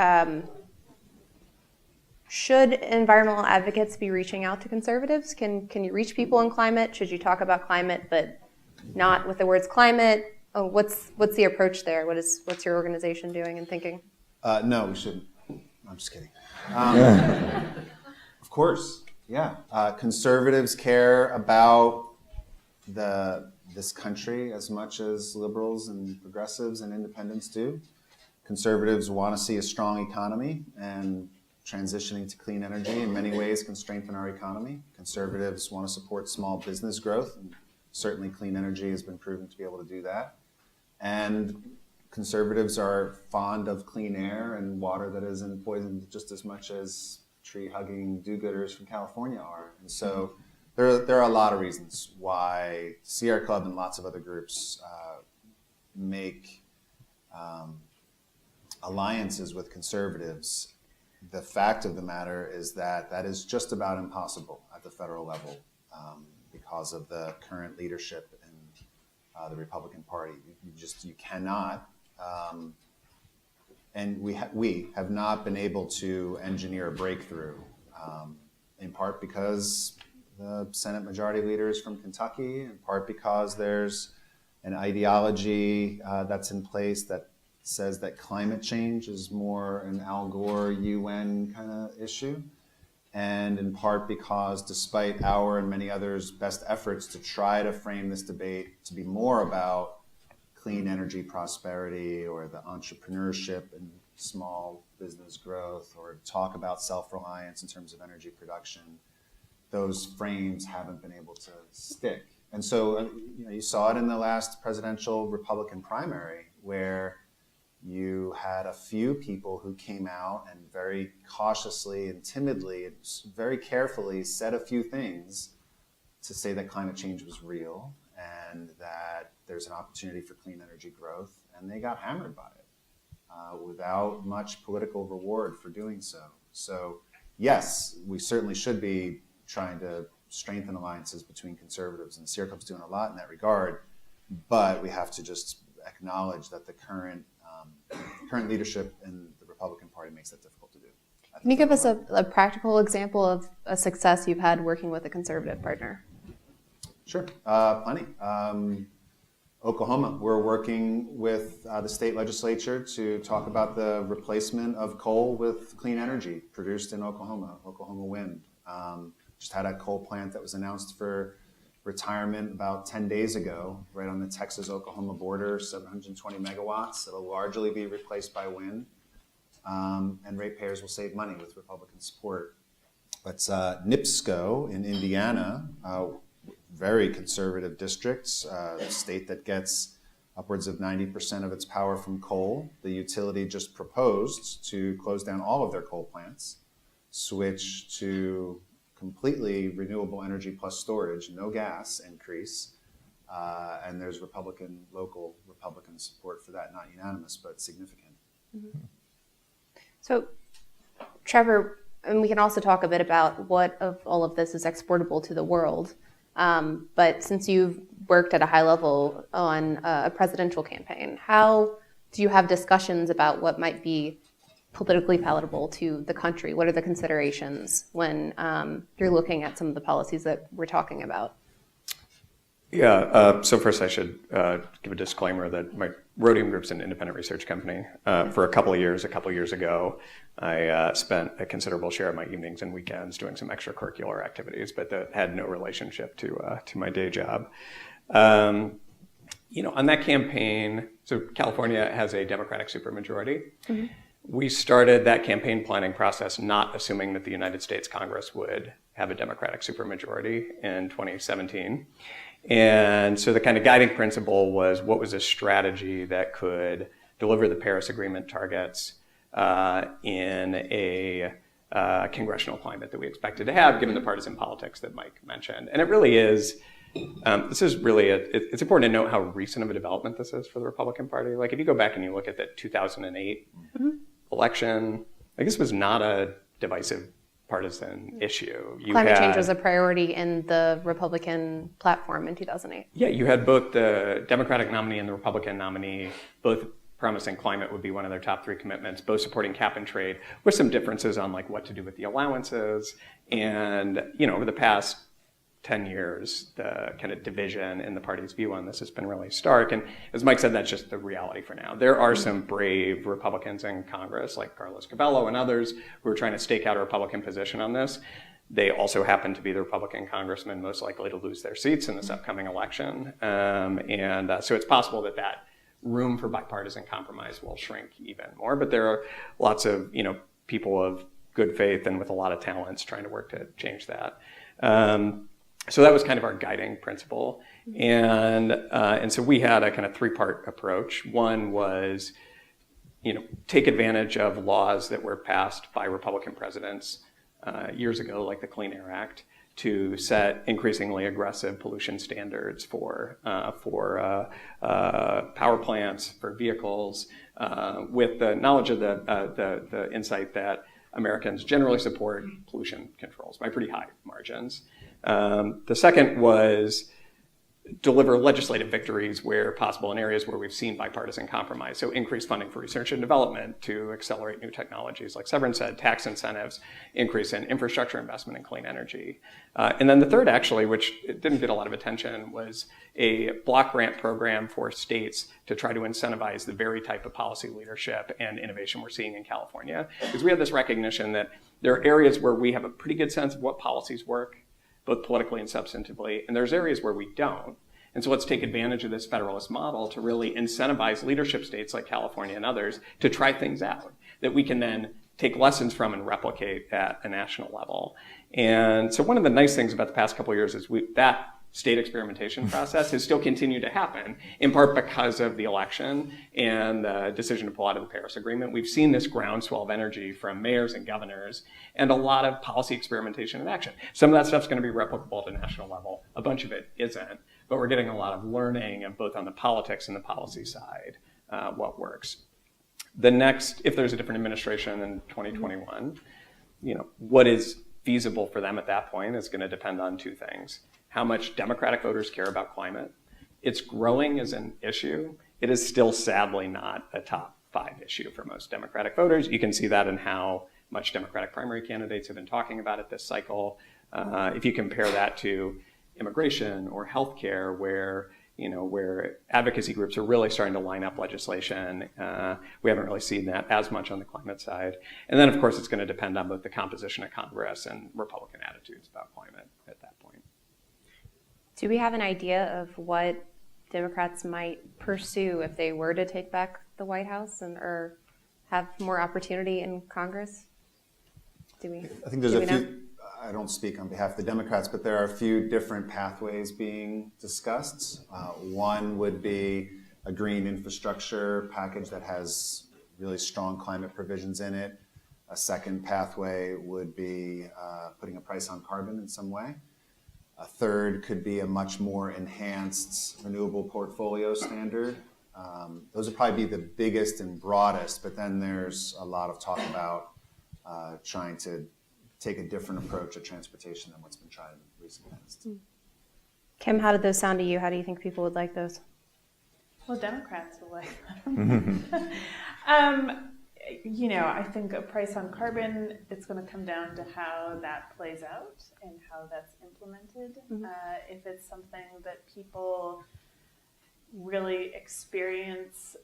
should environmental advocates be reaching out to conservatives? Can you reach people on climate? Should you talk about climate, but not with the words climate? Oh, what's the approach there? What's your organization doing and thinking? No, we shouldn't. I'm just kidding. Of course, yeah. Conservatives care about this country as much as liberals and progressives and independents do. Conservatives want to see a strong economy, and transitioning to clean energy in many ways can strengthen our economy. Conservatives want to support small business growth, and certainly clean energy has been proven to be able to do that. And conservatives are fond of clean air and water that isn't poisoned just as much as tree-hugging do-gooders from California are. And so there are a lot of reasons why Sierra Club and lots of other groups make alliances with conservatives. The fact of the matter is that is just about impossible at the federal level because of the current leadership in the Republican Party. You cannot, and we have not been able to engineer a breakthrough, in part because the Senate Majority Leader is from Kentucky, in part because there's an ideology that's in place that says that climate change is more an Al Gore UN kind of issue, and in part because despite our and many others' best efforts to try to frame this debate to be more about clean energy prosperity or the entrepreneurship and small business growth or talk about self-reliance in terms of energy production, those frames haven't been able to stick. And so you saw it in the last presidential Republican primary where you had a few people who came out and very cautiously and timidly and very carefully said a few things to say that climate change was real and that there's an opportunity for clean energy growth, and they got hammered by it without much political reward for doing so. So yes, we certainly should be trying to strengthen alliances between conservatives, and Sierra Club's doing a lot in that regard, but we have to just acknowledge that the current leadership in the Republican Party makes that difficult to do. Can you give us a practical example of a success you've had working with a conservative partner? Sure, plenty. Oklahoma, we're working with the state legislature to talk about the replacement of coal with clean energy produced in Oklahoma wind. Just had a coal plant that was announced for retirement about 10 days ago, right on the Texas-Oklahoma border, 720 megawatts. It'll largely be replaced by wind, and ratepayers will save money with Republican support. But NIPSCO in Indiana, very conservative districts, a state that gets upwards of 90% of its power from coal. The utility just proposed to close down all of their coal plants, switch to completely renewable energy plus storage, no gas increase. And there's local Republican support for that, not unanimous, but significant. Mm-hmm. So, Trevor, and we can also talk a bit about what of all of this is exportable to the world. But since you've worked at a high level on a presidential campaign, how do you have discussions about what might be politically palatable to the country? What are the considerations when you're looking at some of the policies that we're talking about? Yeah, so first I should give a disclaimer that my Rhodium Group's an independent research company. For a couple of years ago, I spent a considerable share of my evenings and weekends doing some extracurricular activities, but that had no relationship to my day job. On that campaign, so California has a Democratic supermajority. Mm-hmm. We started that campaign planning process not assuming that the United States Congress would have a Democratic supermajority in 2017. And so the kind of guiding principle was what was a strategy that could deliver the Paris Agreement targets in a congressional climate that we expected to have, given the partisan politics that Mike mentioned. And it really is, it's important to note how recent of a development this is for the Republican Party. Like if you go back and you look at the 2008 election, like this was not a divisive partisan issue. Climate change was a priority in the Republican platform in 2008. Yeah, you had both the Democratic nominee and the Republican nominee, both promising climate would be one of their top three commitments, both supporting cap and trade, with some differences on like what to do with the allowances. And, over the past 10 years, the kind of division in the party's view on this has been really stark. And as Mike said, that's just the reality for now. There are some brave Republicans in Congress, like Carlos Cabello and others, who are trying to stake out a Republican position on this. They also happen to be the Republican congressmen most likely to lose their seats in this upcoming election. So it's possible that room for bipartisan compromise will shrink even more. But there are lots of, people of good faith and with a lot of talents trying to work to change that. So that was kind of our guiding principle. And so we had a kind of three-part approach. One was, take advantage of laws that were passed by Republican presidents years ago, like the Clean Air Act, to set increasingly aggressive pollution standards for power plants, for vehicles, with the knowledge of the insight that Americans generally support pollution controls by pretty high margins. The second was deliver legislative victories where possible in areas where we've seen bipartisan compromise. So increase funding for research and development to accelerate new technologies, like Severin said, tax incentives, increase in infrastructure investment in clean energy. And then the third, actually, which didn't get a lot of attention, was a block grant program for states to try to incentivize the very type of policy leadership and innovation we're seeing in California. Because we have this recognition that there are areas where we have a pretty good sense of what policies work, both politically and substantively, and there's areas where we don't. And so let's take advantage of this federalist model to really incentivize leadership states like California and others to try things out that we can then take lessons from and replicate at a national level. And so one of the nice things about the past couple of years is that state experimentation process has still continued to happen, in part because of the election and the decision to pull out of the Paris Agreement. We've seen this groundswell of energy from mayors and governors and a lot of policy experimentation and action. Some of that stuff's going to be replicable at a national level. A bunch of it isn't, but we're getting a lot of learning, and both on the politics and the policy side, what works. The next, if there's a different administration in 2021, what is feasible for them at that point is going to depend on two things. How much Democratic voters care about climate. It's growing as an issue. It is still sadly not a top 5 issue for most Democratic voters. You can see that in how much Democratic primary candidates have been talking about it this cycle. If you compare that to immigration or healthcare, where advocacy groups are really starting to line up legislation, we haven't really seen that as much on the climate side. And then, of course, it's going to depend on both the composition of Congress and Republican attitudes about climate at that point. Do we have an idea of what Democrats might pursue if they were to take back the White House or have more opportunity in Congress? I think there's a few. I don't speak on behalf of the Democrats, but there are a few different pathways being discussed. One would be a green infrastructure package that has really strong climate provisions in it. A second pathway would be putting a price on carbon in some way. A third could be a much more enhanced renewable portfolio standard. Those would probably be the biggest and broadest, but then there's a lot of talk about trying to take a different approach to transportation than what's been tried in recent past. Kim, how did those sound to you? How do you think people would like those? Well, Democrats will like them. I think a price on carbon, it's going to come down to how that plays out and how that's implemented. If it's something that people really experience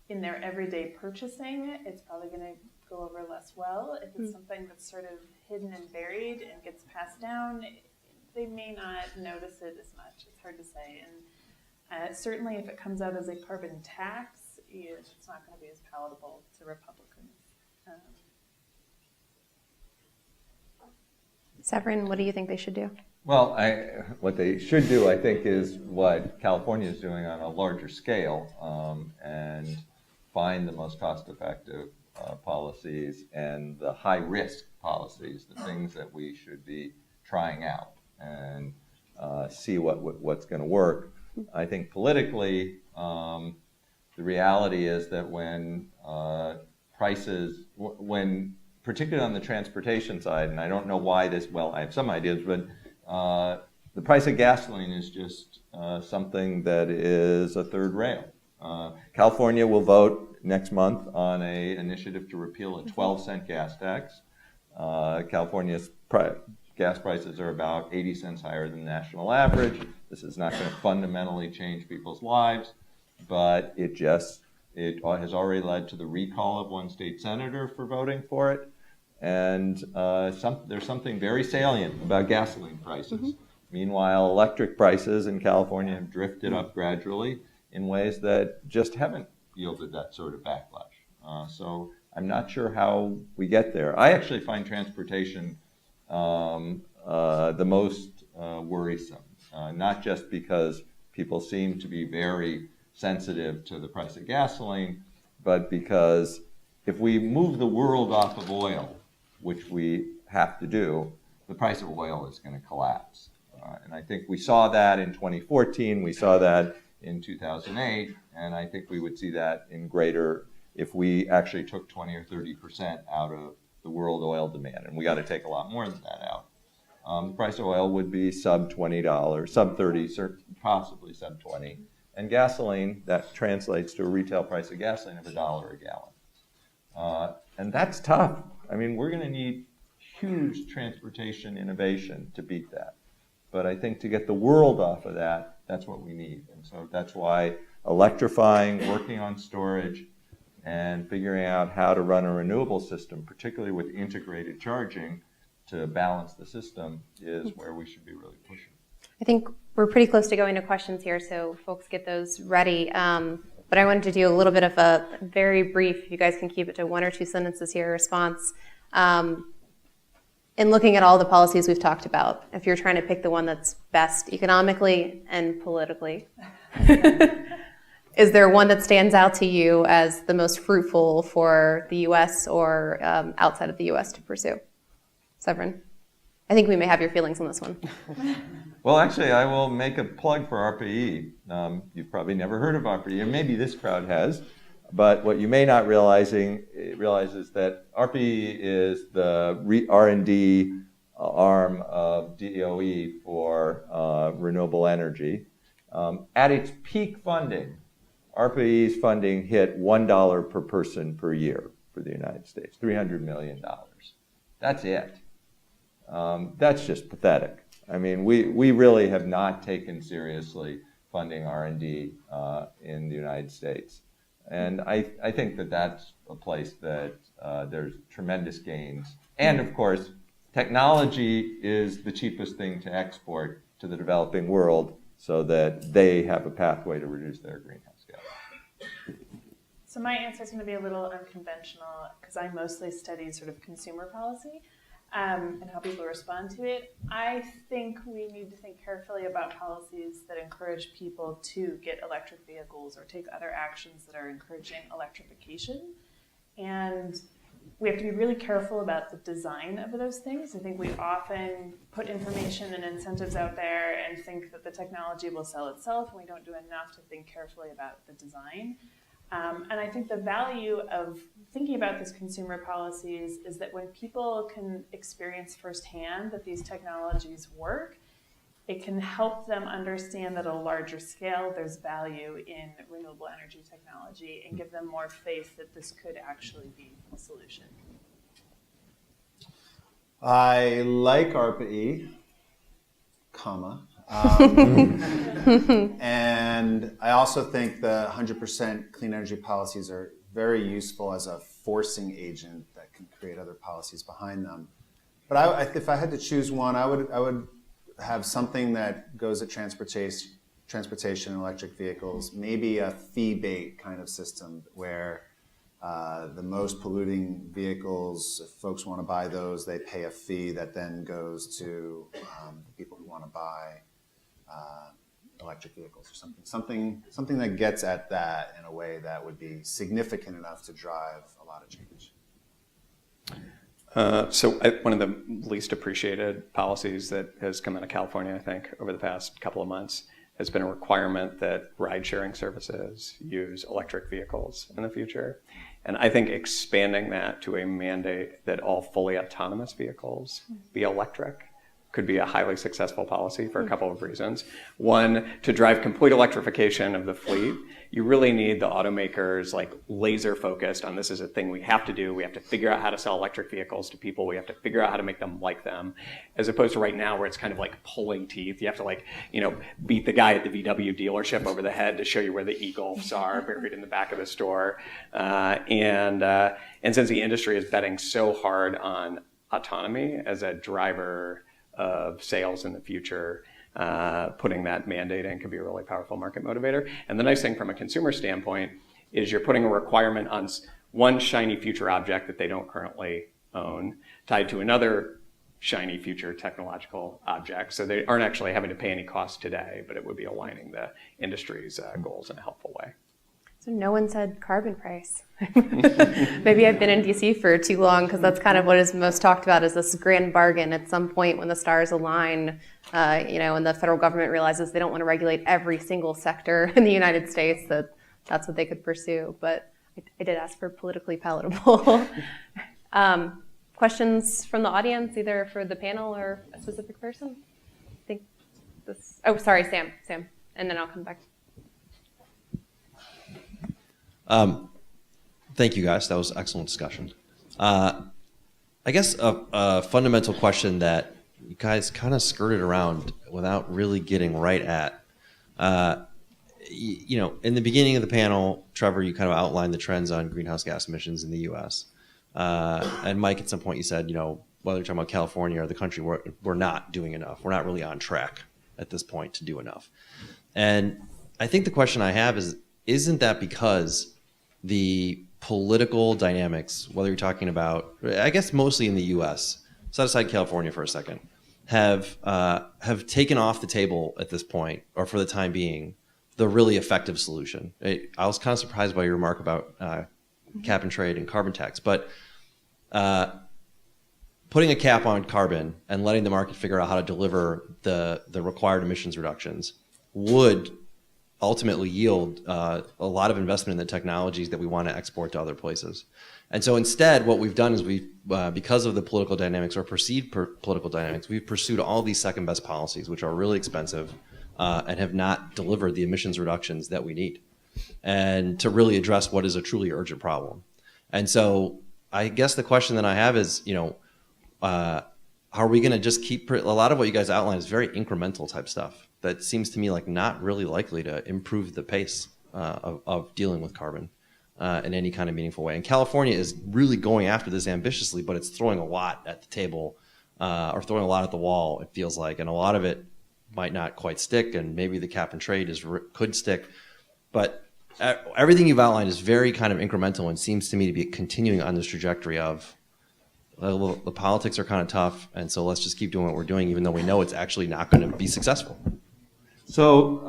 in their everyday purchasing, it's probably going to go over less well. If it's something that's sort of hidden and buried and gets passed down, they may not notice it as much. It's hard to say. And certainly if it comes out as a carbon tax, it's not going to be as palatable to Republicans. Severin, what do you think they should do? Well, what they should do, I think, is what California is doing on a larger scale, and find the most cost-effective policies and the high-risk policies, the things that we should be trying out, and see what's going to work. I think politically, the reality is that when particularly on the transportation side, and I don't know why this, well, I have some ideas, but the price of gasoline is just something that is a third rail. California will vote next month on an initiative to repeal a 12-cent gas tax. California's gas prices are about 80 cents higher than the national average. This is not going to fundamentally change people's lives, but it has already led to the recall of one state senator for voting for it. And there's something very salient about gasoline prices. Meanwhile, electric prices in California have drifted up gradually in ways that just haven't yielded that sort of backlash. So I'm not sure how we get there. I actually find transportation the most worrisome, not just because people seem to be very sensitive to the price of gasoline, but because if we move the world off of oil, which we have to do, the price of oil is going to collapse. And I think we saw that in 2014, we saw that in 2008, and I think we would see that in greater if we actually took 20 or 30% out of the world oil demand, and we got to take a lot more than that out. The price of oil would be sub $20, sub 30, possibly sub 20. And gasoline, that translates to a retail price of gasoline of $1 a gallon. And that's tough. I mean, we're going to need huge transportation innovation to beat that. But I think to get the world off of that, that's what we need. And so that's why electrifying, working on storage, and figuring out how to run a renewable system, particularly with integrated charging to balance the system, is where we should be really pushing. I think we're pretty close to going to questions here, so folks get those ready. But I wanted to do a little bit of a very brief, if you guys can keep it to 1 or 2 sentences here, response. In looking at all the policies we've talked about, if you're trying to pick the one that's best economically and politically, is there one that stands out to you as the most fruitful for the U.S. or outside of the U.S. to pursue? Severin? I think we may have your feelings on this one. Well, actually, I will make a plug for RPE. You've probably never heard of RPE, and maybe this crowd has. But what you may not realize is that RPE is the R&D arm of DOE for renewable energy. At its peak funding, RPE's funding hit $1 per person per year for the United States, $300 million. That's it. That's just pathetic. I mean, we really have not taken seriously funding R&D in the United States. And I think that that's a place that there's tremendous gains. And of course, technology is the cheapest thing to export to the developing world so that they have a pathway to reduce their greenhouse gas. So my answer is going to be a little unconventional because I mostly study sort of consumer policy. and how people respond to it. I think we need to think carefully about policies that encourage people to get electric vehicles or take other actions that are encouraging electrification. And we have to be really careful about the design of those things. I think we often put information and incentives out there and think that the technology will sell itself, and we don't do enough to think carefully about the design. And I think the value of thinking about these consumer policies is that when people can experience firsthand that these technologies work, it can help them understand that at a larger scale there's value in renewable energy technology and give them more faith that this could actually be a solution. I like ARPA-E, comma. And I also think the 100% clean energy policies are very useful as a forcing agent that can create other policies behind them. But if I had to choose one, I would have something that goes at transportation and electric vehicles, maybe a fee-bait kind of system where the most polluting vehicles, if folks want to buy those, they pay a fee that then goes to the people who want to buy electric vehicles or something that gets at that in a way that would be significant enough to drive a lot of change. One of the least appreciated policies that has come out of California, I think, over the past couple of months has been a requirement that ride-sharing services use electric vehicles in the future. And I think expanding that to a mandate that all fully autonomous vehicles be electric could be a highly successful policy for a couple of reasons. One, to drive complete electrification of the fleet, you really need the automakers like laser focused on this is a thing we have to do. We have to figure out how to sell electric vehicles to people. We have to figure out how to make them like them, as opposed to right now where it's kind of like pulling teeth. You have to beat the guy at the VW dealership over the head to show you where the e-Golfs are buried in the back of the store. And since the industry is betting so hard on autonomy as a driver of sales in the future, putting that mandate in could be a really powerful market motivator. And the nice thing from a consumer standpoint is you're putting a requirement on one shiny future object that they don't currently own, tied to another shiny future technological object. So they aren't actually having to pay any cost today, but it would be aligning the industry's goals in a helpful way. So no one said carbon price. Maybe I've been in DC for too long because that's kind of what is most talked about is this grand bargain at some point when the stars align, and the federal government realizes they don't want to regulate every single sector in the United States, that's what they could pursue. But I did ask for politically palatable. Questions from the audience, either for the panel or a specific person? I think this, sorry, Sam, and then I'll come back. Thank you, guys. That was excellent discussion. I guess a fundamental question that you guys kind of skirted around without really getting right at. In the beginning of the panel, Trevor, you kind of outlined the trends on greenhouse gas emissions in the U.S. And Mike, at some point, you said, whether you're talking about California or the country, we're not doing enough. We're not really on track at this point to do enough. And I think the question I have is, isn't that because the political dynamics, whether you're talking about, I guess mostly in the U.S., set aside California for a second, have taken off the table at this point, or for the time being, the really effective solution? I was kind of surprised by your remark about cap and trade and carbon tax, but putting a cap on carbon and letting the market figure out how to deliver the required emissions reductions would ultimately yield a lot of investment in the technologies that we want to export to other places. And so instead, what we've done is because of the political dynamics or perceived political dynamics, we've pursued all these second best policies, which are really expensive and have not delivered the emissions reductions that we need, and to really address what is a truly urgent problem. And so I guess the question that I have is, are we going to just keep, a lot of what you guys outlined is very incremental type stuff that seems to me like not really likely to improve the pace of dealing with carbon in any kind of meaningful way. And California is really going after this ambitiously, but it's throwing a lot at the table or throwing a lot at the wall, it feels like. And a lot of it might not quite stick, and maybe the cap and trade could stick. But everything you've outlined is very kind of incremental and seems to me to be continuing on this trajectory of the politics are kind of tough, and so let's just keep doing what we're doing, even though we know it's actually not going to be successful. So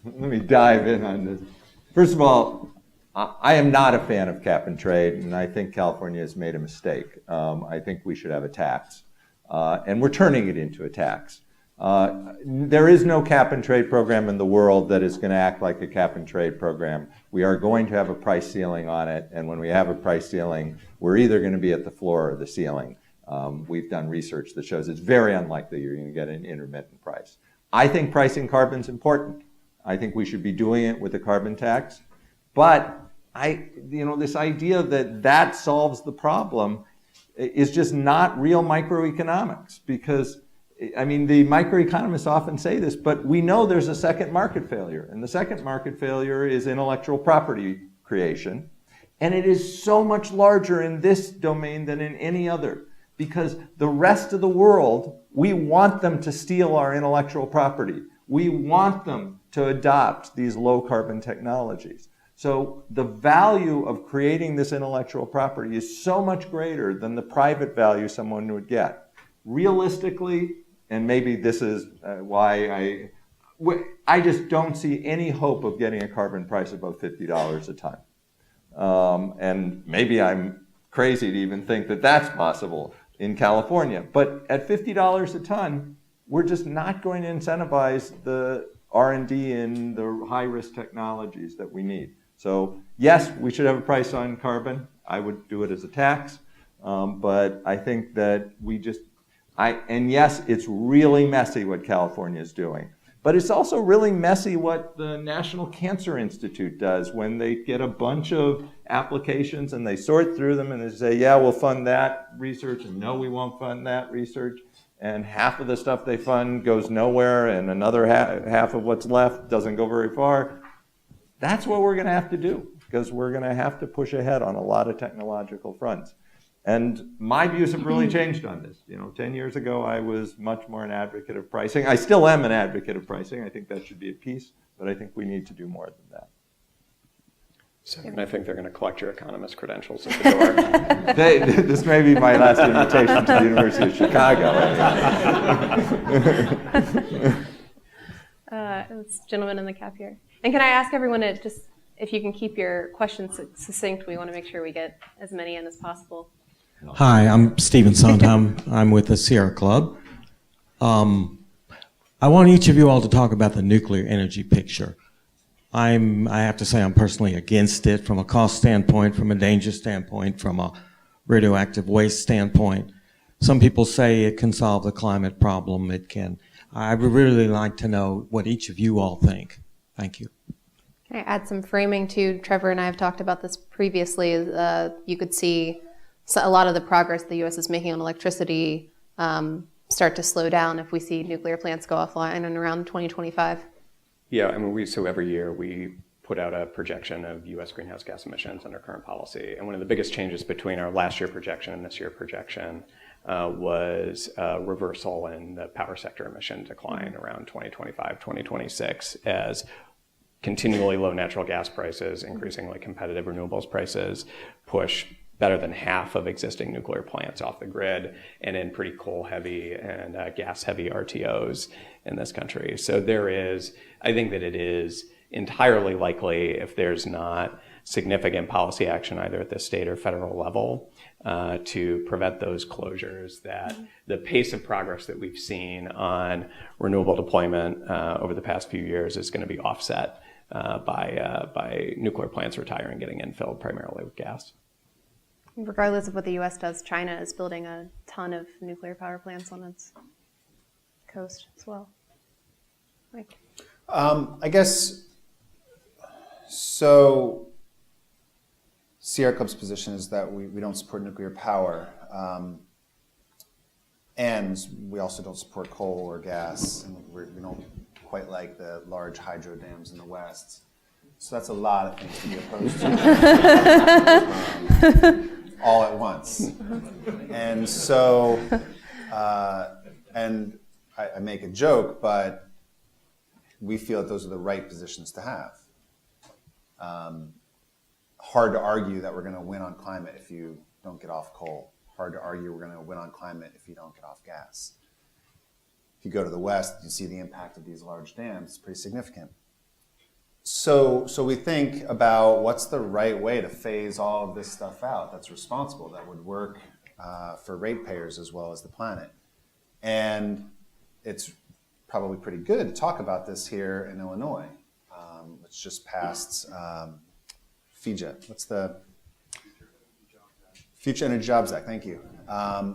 let me dive in on this. First of all, I am not a fan of cap and trade, and I think California has made a mistake. I think we should have a tax, and we're turning it into a tax. There is no cap and trade program in the world that is going to act like a cap and trade program. We are going to have a price ceiling on it, and when we have a price ceiling, we're either going to be at the floor or the ceiling. We've done research that shows it's very unlikely you're going to get an intermittent price. I think pricing carbon is important. I think we should be doing it with a carbon tax. But this idea that solves the problem is just not real microeconomics, because the microeconomists often say this, but we know there's a second market failure. And the second market failure is intellectual property creation. And it is so much larger in this domain than in any other, because the rest of the world, we want them to steal our intellectual property. We want them to adopt these low carbon technologies. So the value of creating this intellectual property is so much greater than the private value someone would get. Realistically, and maybe this is why I just don't see any hope of getting a carbon price above $50 a ton. And maybe I'm crazy to even think that that's possible in California. But at $50 a ton, we're just not going to incentivize the R&D in the high-risk technologies that we need. So yes, we should have a price on carbon. I would do it as a tax. But I think that and yes, it's really messy what California is doing. But it's also really messy what the National Cancer Institute does when they get a bunch of applications and they sort through them and they say, yeah, we'll fund that research, and no, we won't fund that research. And half of the stuff they fund goes nowhere, and another half of what's left doesn't go very far. That's what we're going to have to do, because we're going to have to push ahead on a lot of technological fronts. And my views have really changed on this. 10 years ago, I was much more an advocate of pricing. I still am an advocate of pricing. I think that should be a piece, but I think we need to do more than that. So, and I think they're going to collect your economist credentials at the door. This may be my last invitation to the University of Chicago. This gentleman in the cap here. And can I ask everyone to just, if you can keep your questions succinct, we want to make sure we get as many in as possible. Hi, I'm Stephen Sondheim. I'm with the Sierra Club. I want each of you all to talk about the nuclear energy picture. I have to say I'm personally against it from a cost standpoint, from a danger standpoint, from a radioactive waste standpoint. Some people say it can solve the climate problem. It can. I would really like to know what each of you all think. Thank you. Can I add some framing too? Trevor and I have talked about this previously. You could see a lot of the progress the U.S. is making on electricity start to slow down if we see nuclear plants go offline in around 2025. Yeah, so every year we put out a projection of U.S. greenhouse gas emissions under current policy. And one of the biggest changes between our last year projection and this year projection was a reversal in the power sector emission decline around 2025, 2026, as continually low natural gas prices, increasingly competitive renewables prices, push better than half of existing nuclear plants off the grid and in pretty coal-heavy and gas-heavy RTOs in this country. So I think that it is entirely likely, if there's not significant policy action either at the state or federal level to prevent those closures, that the pace of progress that we've seen on renewable deployment over the past few years is going to be offset by nuclear plants retiring, getting infilled primarily with gas. Regardless of what the U.S. does, China is building a ton of nuclear power plants on its coast as well. Mike? I guess, so Sierra Club's position is that we don't support nuclear power. And we also don't support coal or gas. And we don't quite like the large hydro dams in the West. So that's a lot of things to be opposed to. All at once. And so, and I make a joke, but we feel that those are the right positions to have. Hard to argue that we're going to win on climate if you don't get off coal. hard to argue we're going to win on climate if you don't get off gas. If you go to the West, you see the impact of these large dams. It's pretty significant. So we think about what's the right way to phase all of this stuff out that's responsible, that would work for ratepayers as well as the planet. And it's probably pretty good to talk about this here in Illinois, which just passed FEJA. What's the Future Energy Jobs Act? Thank you.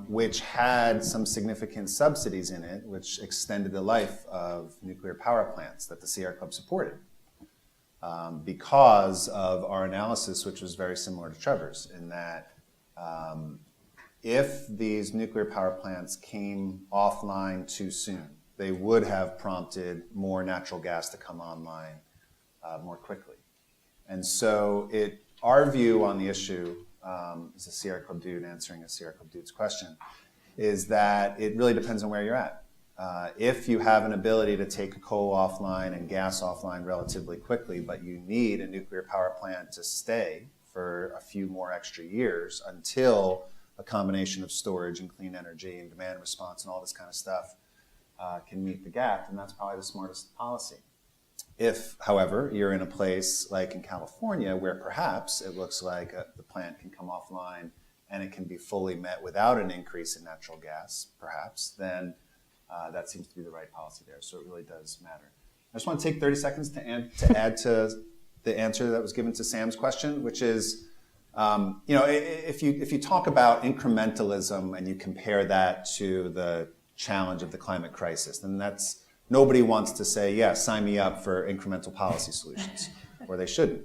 Which had some significant subsidies in it, which extended the life of nuclear power plants that the Sierra Club supported. Because of our analysis, which was very similar to Trevor's, in that if these nuclear power plants came offline too soon, they would have prompted more natural gas to come online more quickly. And so our view on the issue, as a Sierra Club dude answering a Sierra Club dude's question, is that it really depends on where you're at. If you have an ability to take coal offline and gas offline relatively quickly, but you need a nuclear power plant to stay for a few more extra years until a combination of storage and clean energy and demand response and all this kind of stuff can meet the gap, then that's probably the smartest policy. If, however, you're in a place like in California where perhaps it looks like the plant can come offline and it can be fully met without an increase in natural gas, perhaps, then that seems to be the right policy there. So it really does matter. I just want to take 30 seconds to add to the answer that was given to Sam's question, which is, if you talk about incrementalism and you compare that to the challenge of the climate crisis, then nobody wants to say, yeah, sign me up for incremental policy solutions, or they shouldn't.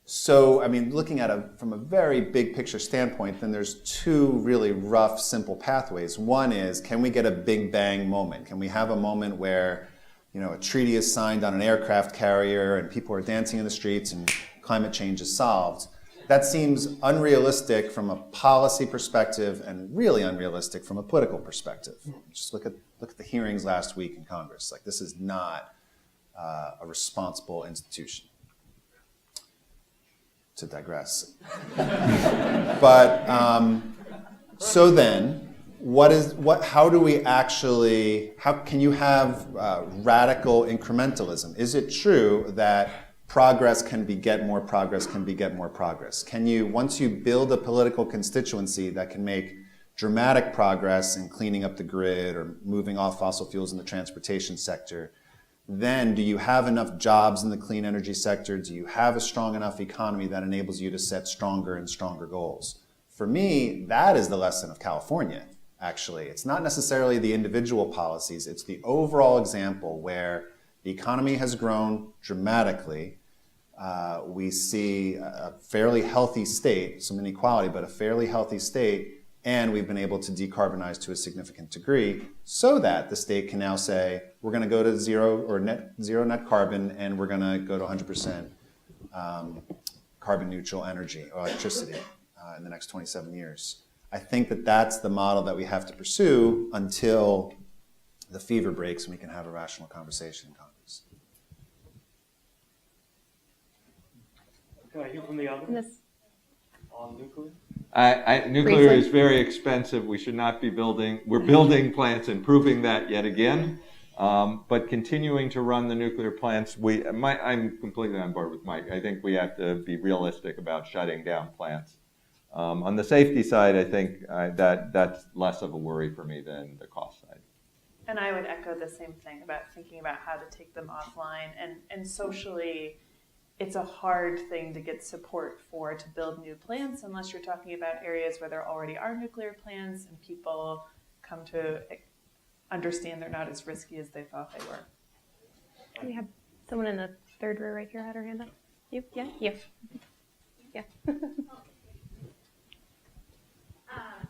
So, looking at from a very big picture standpoint, then there's two really rough, simple pathways. One is, can we get a big bang moment? Can we have a moment where, a treaty is signed on an aircraft carrier and people are dancing in the streets and climate change is solved? That seems unrealistic from a policy perspective and really unrealistic from a political perspective. Just look at the hearings last week in Congress. Like, this is not a responsible institution. To digress. But so then, how can you have radical incrementalism? Is it true that progress can beget more progress can beget more progress? Once you build a political constituency that can make dramatic progress in cleaning up the grid or moving off fossil fuels in the transportation sector, then do you have enough jobs in the clean energy sector? Do you have a strong enough economy that enables you to set stronger and stronger goals? For me, that is the lesson of California, actually. It's not necessarily the individual policies, it's the overall example where the economy has grown dramatically. We see a fairly healthy state, some inequality, but a fairly healthy state, and we've been able to decarbonize to a significant degree so that the state can now say, we're going to go to zero net carbon, and we're going to go to 100% carbon neutral energy or electricity in the next 27 years. I think that that's the model that we have to pursue until the fever breaks and we can have a rational conversation in Congress. Can I hear from the audience on nuclear? Nuclear is very expensive. We should not be we're building plants and proving that yet again. But continuing to run the nuclear plants, I'm completely on board with Mike. I think we have to be realistic about shutting down plants. On the safety side, I think that's less of a worry for me than the cost side. And I would echo the same thing about thinking about how to take them offline. And socially, it's a hard thing to get support to build new plants unless you're talking about areas where there already are nuclear plants and people come to understand they're not as risky as they thought they were. We have someone in the third row right here had her hand up. You? Yeah? Yeah. Yeah.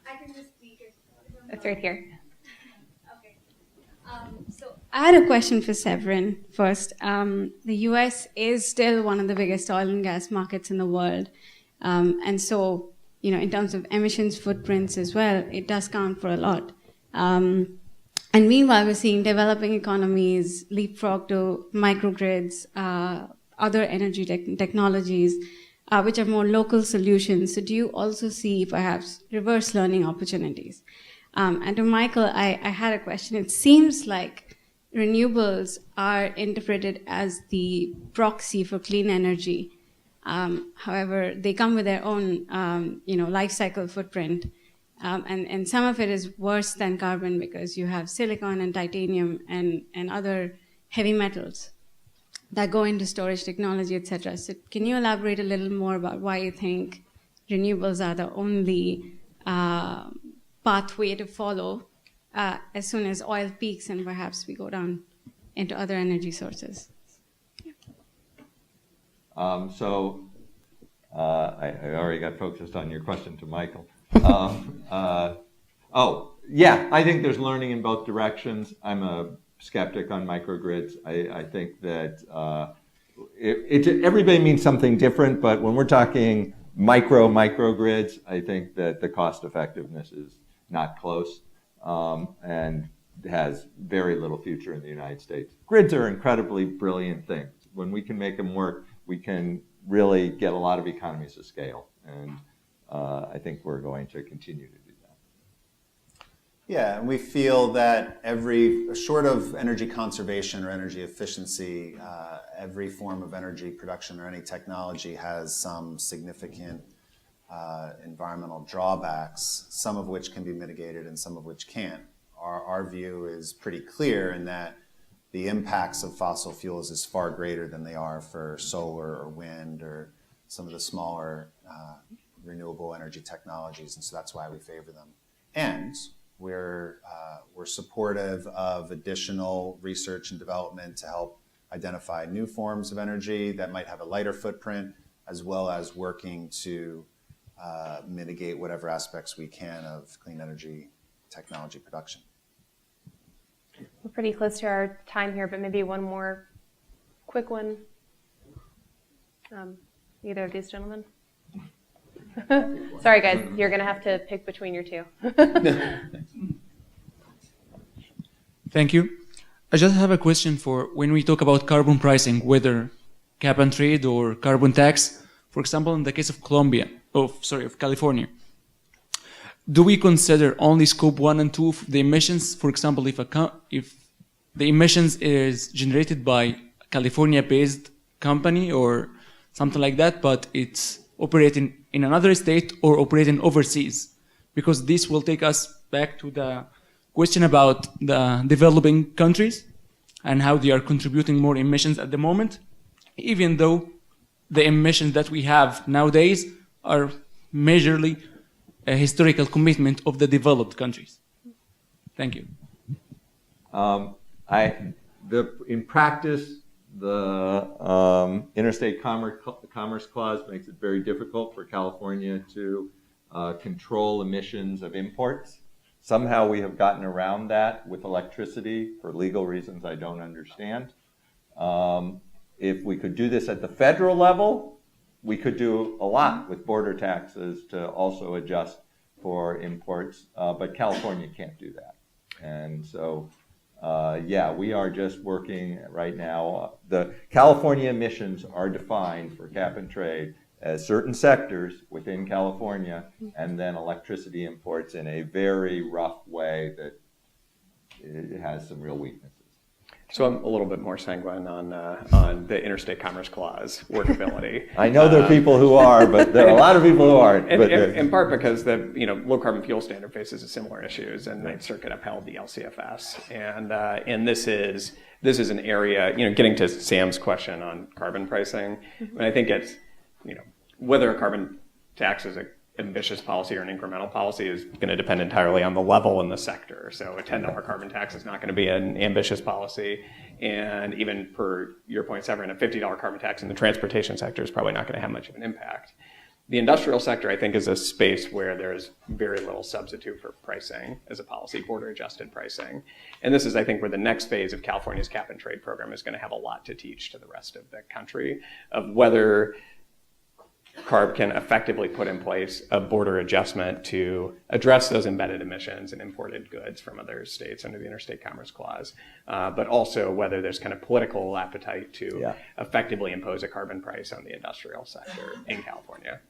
I can just speak it. It's right here. Okay. So I had a question for Severin first. The US is still one of the biggest oil and gas markets in the world. And so, in terms of emissions footprints as well, it does count for a lot. And meanwhile, we're seeing developing economies leapfrog to microgrids, other energy technologies, which are more local solutions. So do you also see perhaps reverse learning opportunities? And to Michael, I had a question. It seems like renewables are interpreted as the proxy for clean energy. However, they come with their own, life cycle footprint. And some of it is worse than carbon because you have silicon and titanium and other heavy metals that go into storage technology, et cetera. So can you elaborate a little more about why you think renewables are the only pathway to follow as soon as oil peaks and perhaps we go down into other energy sources? I already got focused on your question to Michael. I think there's learning in both directions. I'm a skeptic on microgrids. I think that everybody means something different, but when we're talking microgrids, I think that the cost effectiveness is not close and has very little future in the United States. Grids are incredibly brilliant things. When we can make them work, we can really get a lot of economies of scale, and I think we're going to continue to do that. Yeah, and we feel that short of energy conservation or energy efficiency, every form of energy production or any technology has some significant environmental drawbacks, some of which can be mitigated and some of which can't. Our view is pretty clear in that the impacts of fossil fuels is far greater than they are for solar or wind or some of the smaller renewable energy technologies, and so that's why we favor them. And we're supportive of additional research and development to help identify new forms of energy that might have a lighter footprint, as well as working to mitigate whatever aspects we can of clean energy technology production. We're pretty close to our time here, but maybe one more quick one. Either of these gentlemen? Sorry, guys, you're going to have to pick between your two. Thank you. I just have a question for when we talk about carbon pricing, whether cap and trade or carbon tax. For example, in the case of California, do we consider only scope 1 and 2 of the emissions? For example, if the emissions is generated by a California-based company or something like that, but it's operating in another state or operating overseas, because this will take us back to the question about the developing countries and how they are contributing more emissions at the moment, even though the emissions that we have nowadays are majorly a historical commitment of the developed countries. Thank you. In practice, the Interstate Commerce Clause makes it very difficult for California to control emissions of imports. Somehow we have gotten around that with electricity for legal reasons I don't understand. If we could do this at the federal level, we could do a lot with border taxes to also adjust for imports, but California can't do that. And so, we are just working right now. The California emissions are defined for cap and trade as certain sectors within California, and then electricity imports in a very rough way that it has some real weaknesses. So I'm a little bit more sanguine on the Interstate Commerce Clause workability. I know there are people who are, but there are a lot of people who aren't. In part because the low carbon fuel standard faces similar issues, and Ninth Circuit upheld the LCFS, and this is an area, getting to Sam's question on carbon pricing. And I think it's whether a carbon tax is an ambitious policy or an incremental policy is going to depend entirely on the level in the sector. So a $10 carbon tax is not going to be an ambitious policy. And even per your point, Severin, a $50 carbon tax in the transportation sector is probably not going to have much of an impact. The industrial sector, I think, is a space where there's very little substitute for pricing as a policy, border-adjusted pricing. And this is, I think, where the next phase of California's cap and trade program is going to have a lot to teach to the rest of the country of whether CARB can effectively put in place a border adjustment to address those embedded emissions and imported goods from other states under the Interstate Commerce Clause, but also whether there's kind of political appetite to effectively impose a carbon price on the industrial sector in California.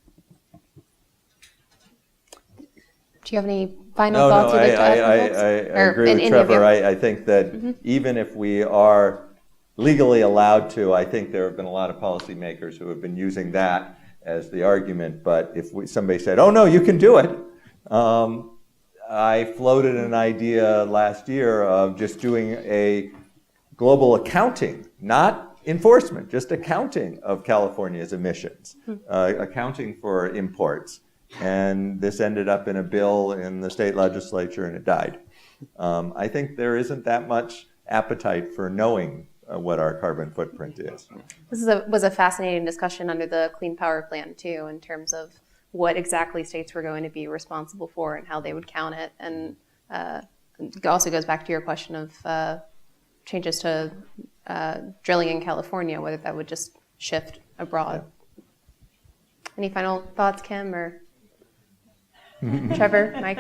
Do you have any final thoughts you'd like to add? I agree with Trevor. I think that even if we are legally allowed to, I think there have been a lot of policymakers who have been using that as the argument. But if somebody said, oh no, you can do it. I floated an idea last year of just doing a global accounting, not enforcement, just accounting of California's emissions, accounting for imports. And this ended up in a bill in the state legislature and it died. I think there isn't that much appetite for knowing what our carbon footprint is. This was a fascinating discussion under the Clean Power Plan too, in terms of what exactly states were going to be responsible for and how they would count it. And it also goes back to your question of changes to drilling in California, whether that would just shift abroad. Any final thoughts, Kim or Trevor, Mike?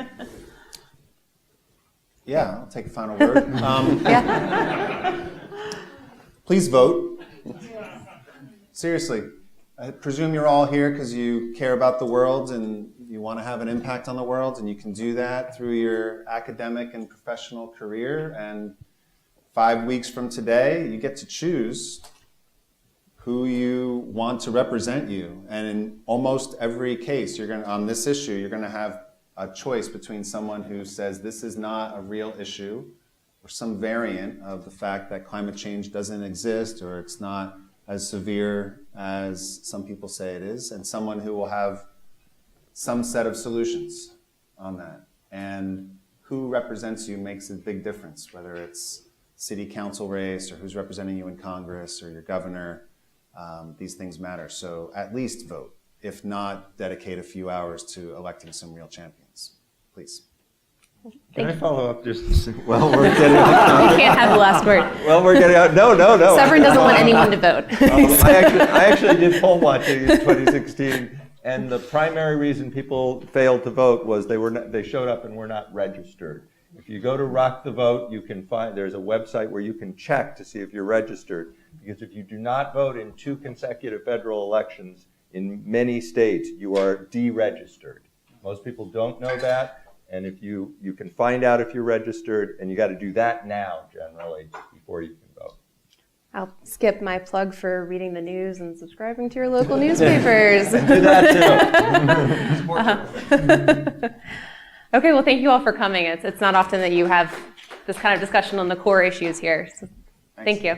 Yeah, I'll take a final word. Please vote. Seriously, I presume you're all here because you care about the world and you want to have an impact on the world, and you can do that through your academic and professional career. And 5 weeks from today, you get to choose who you want to represent you. And in almost every case, on this issue, you're going to have a choice between someone who says this is not a real issue, or some variant of the fact that climate change doesn't exist, or it's not as severe as some people say it is, and someone who will have some set of solutions on that. And who represents you makes a big difference, whether it's city council race or who's representing you in Congress or your governor. These things matter. So at least vote. If not, dedicate a few hours to electing some real champions. Please. Can I follow up just while we're getting You can't have the last word. Well, we're getting out. No. Severin doesn't want anyone to vote. I actually did poll watching in 2016, and the primary reason people failed to vote was they showed up and were not registered. If you go to Rock the Vote, you can find there's a website where you can check to see if you're registered. Because if you do not vote in 2 consecutive federal elections in many states, you are deregistered. Most people don't know that. And if you can find out if you're registered, and you got to do that now, generally, before you can vote. I'll skip my plug for reading the news and subscribing to your local newspapers. Do that too. Okay, well, thank you all for coming. It's not often that you have this kind of discussion on the core issues here. So thank you.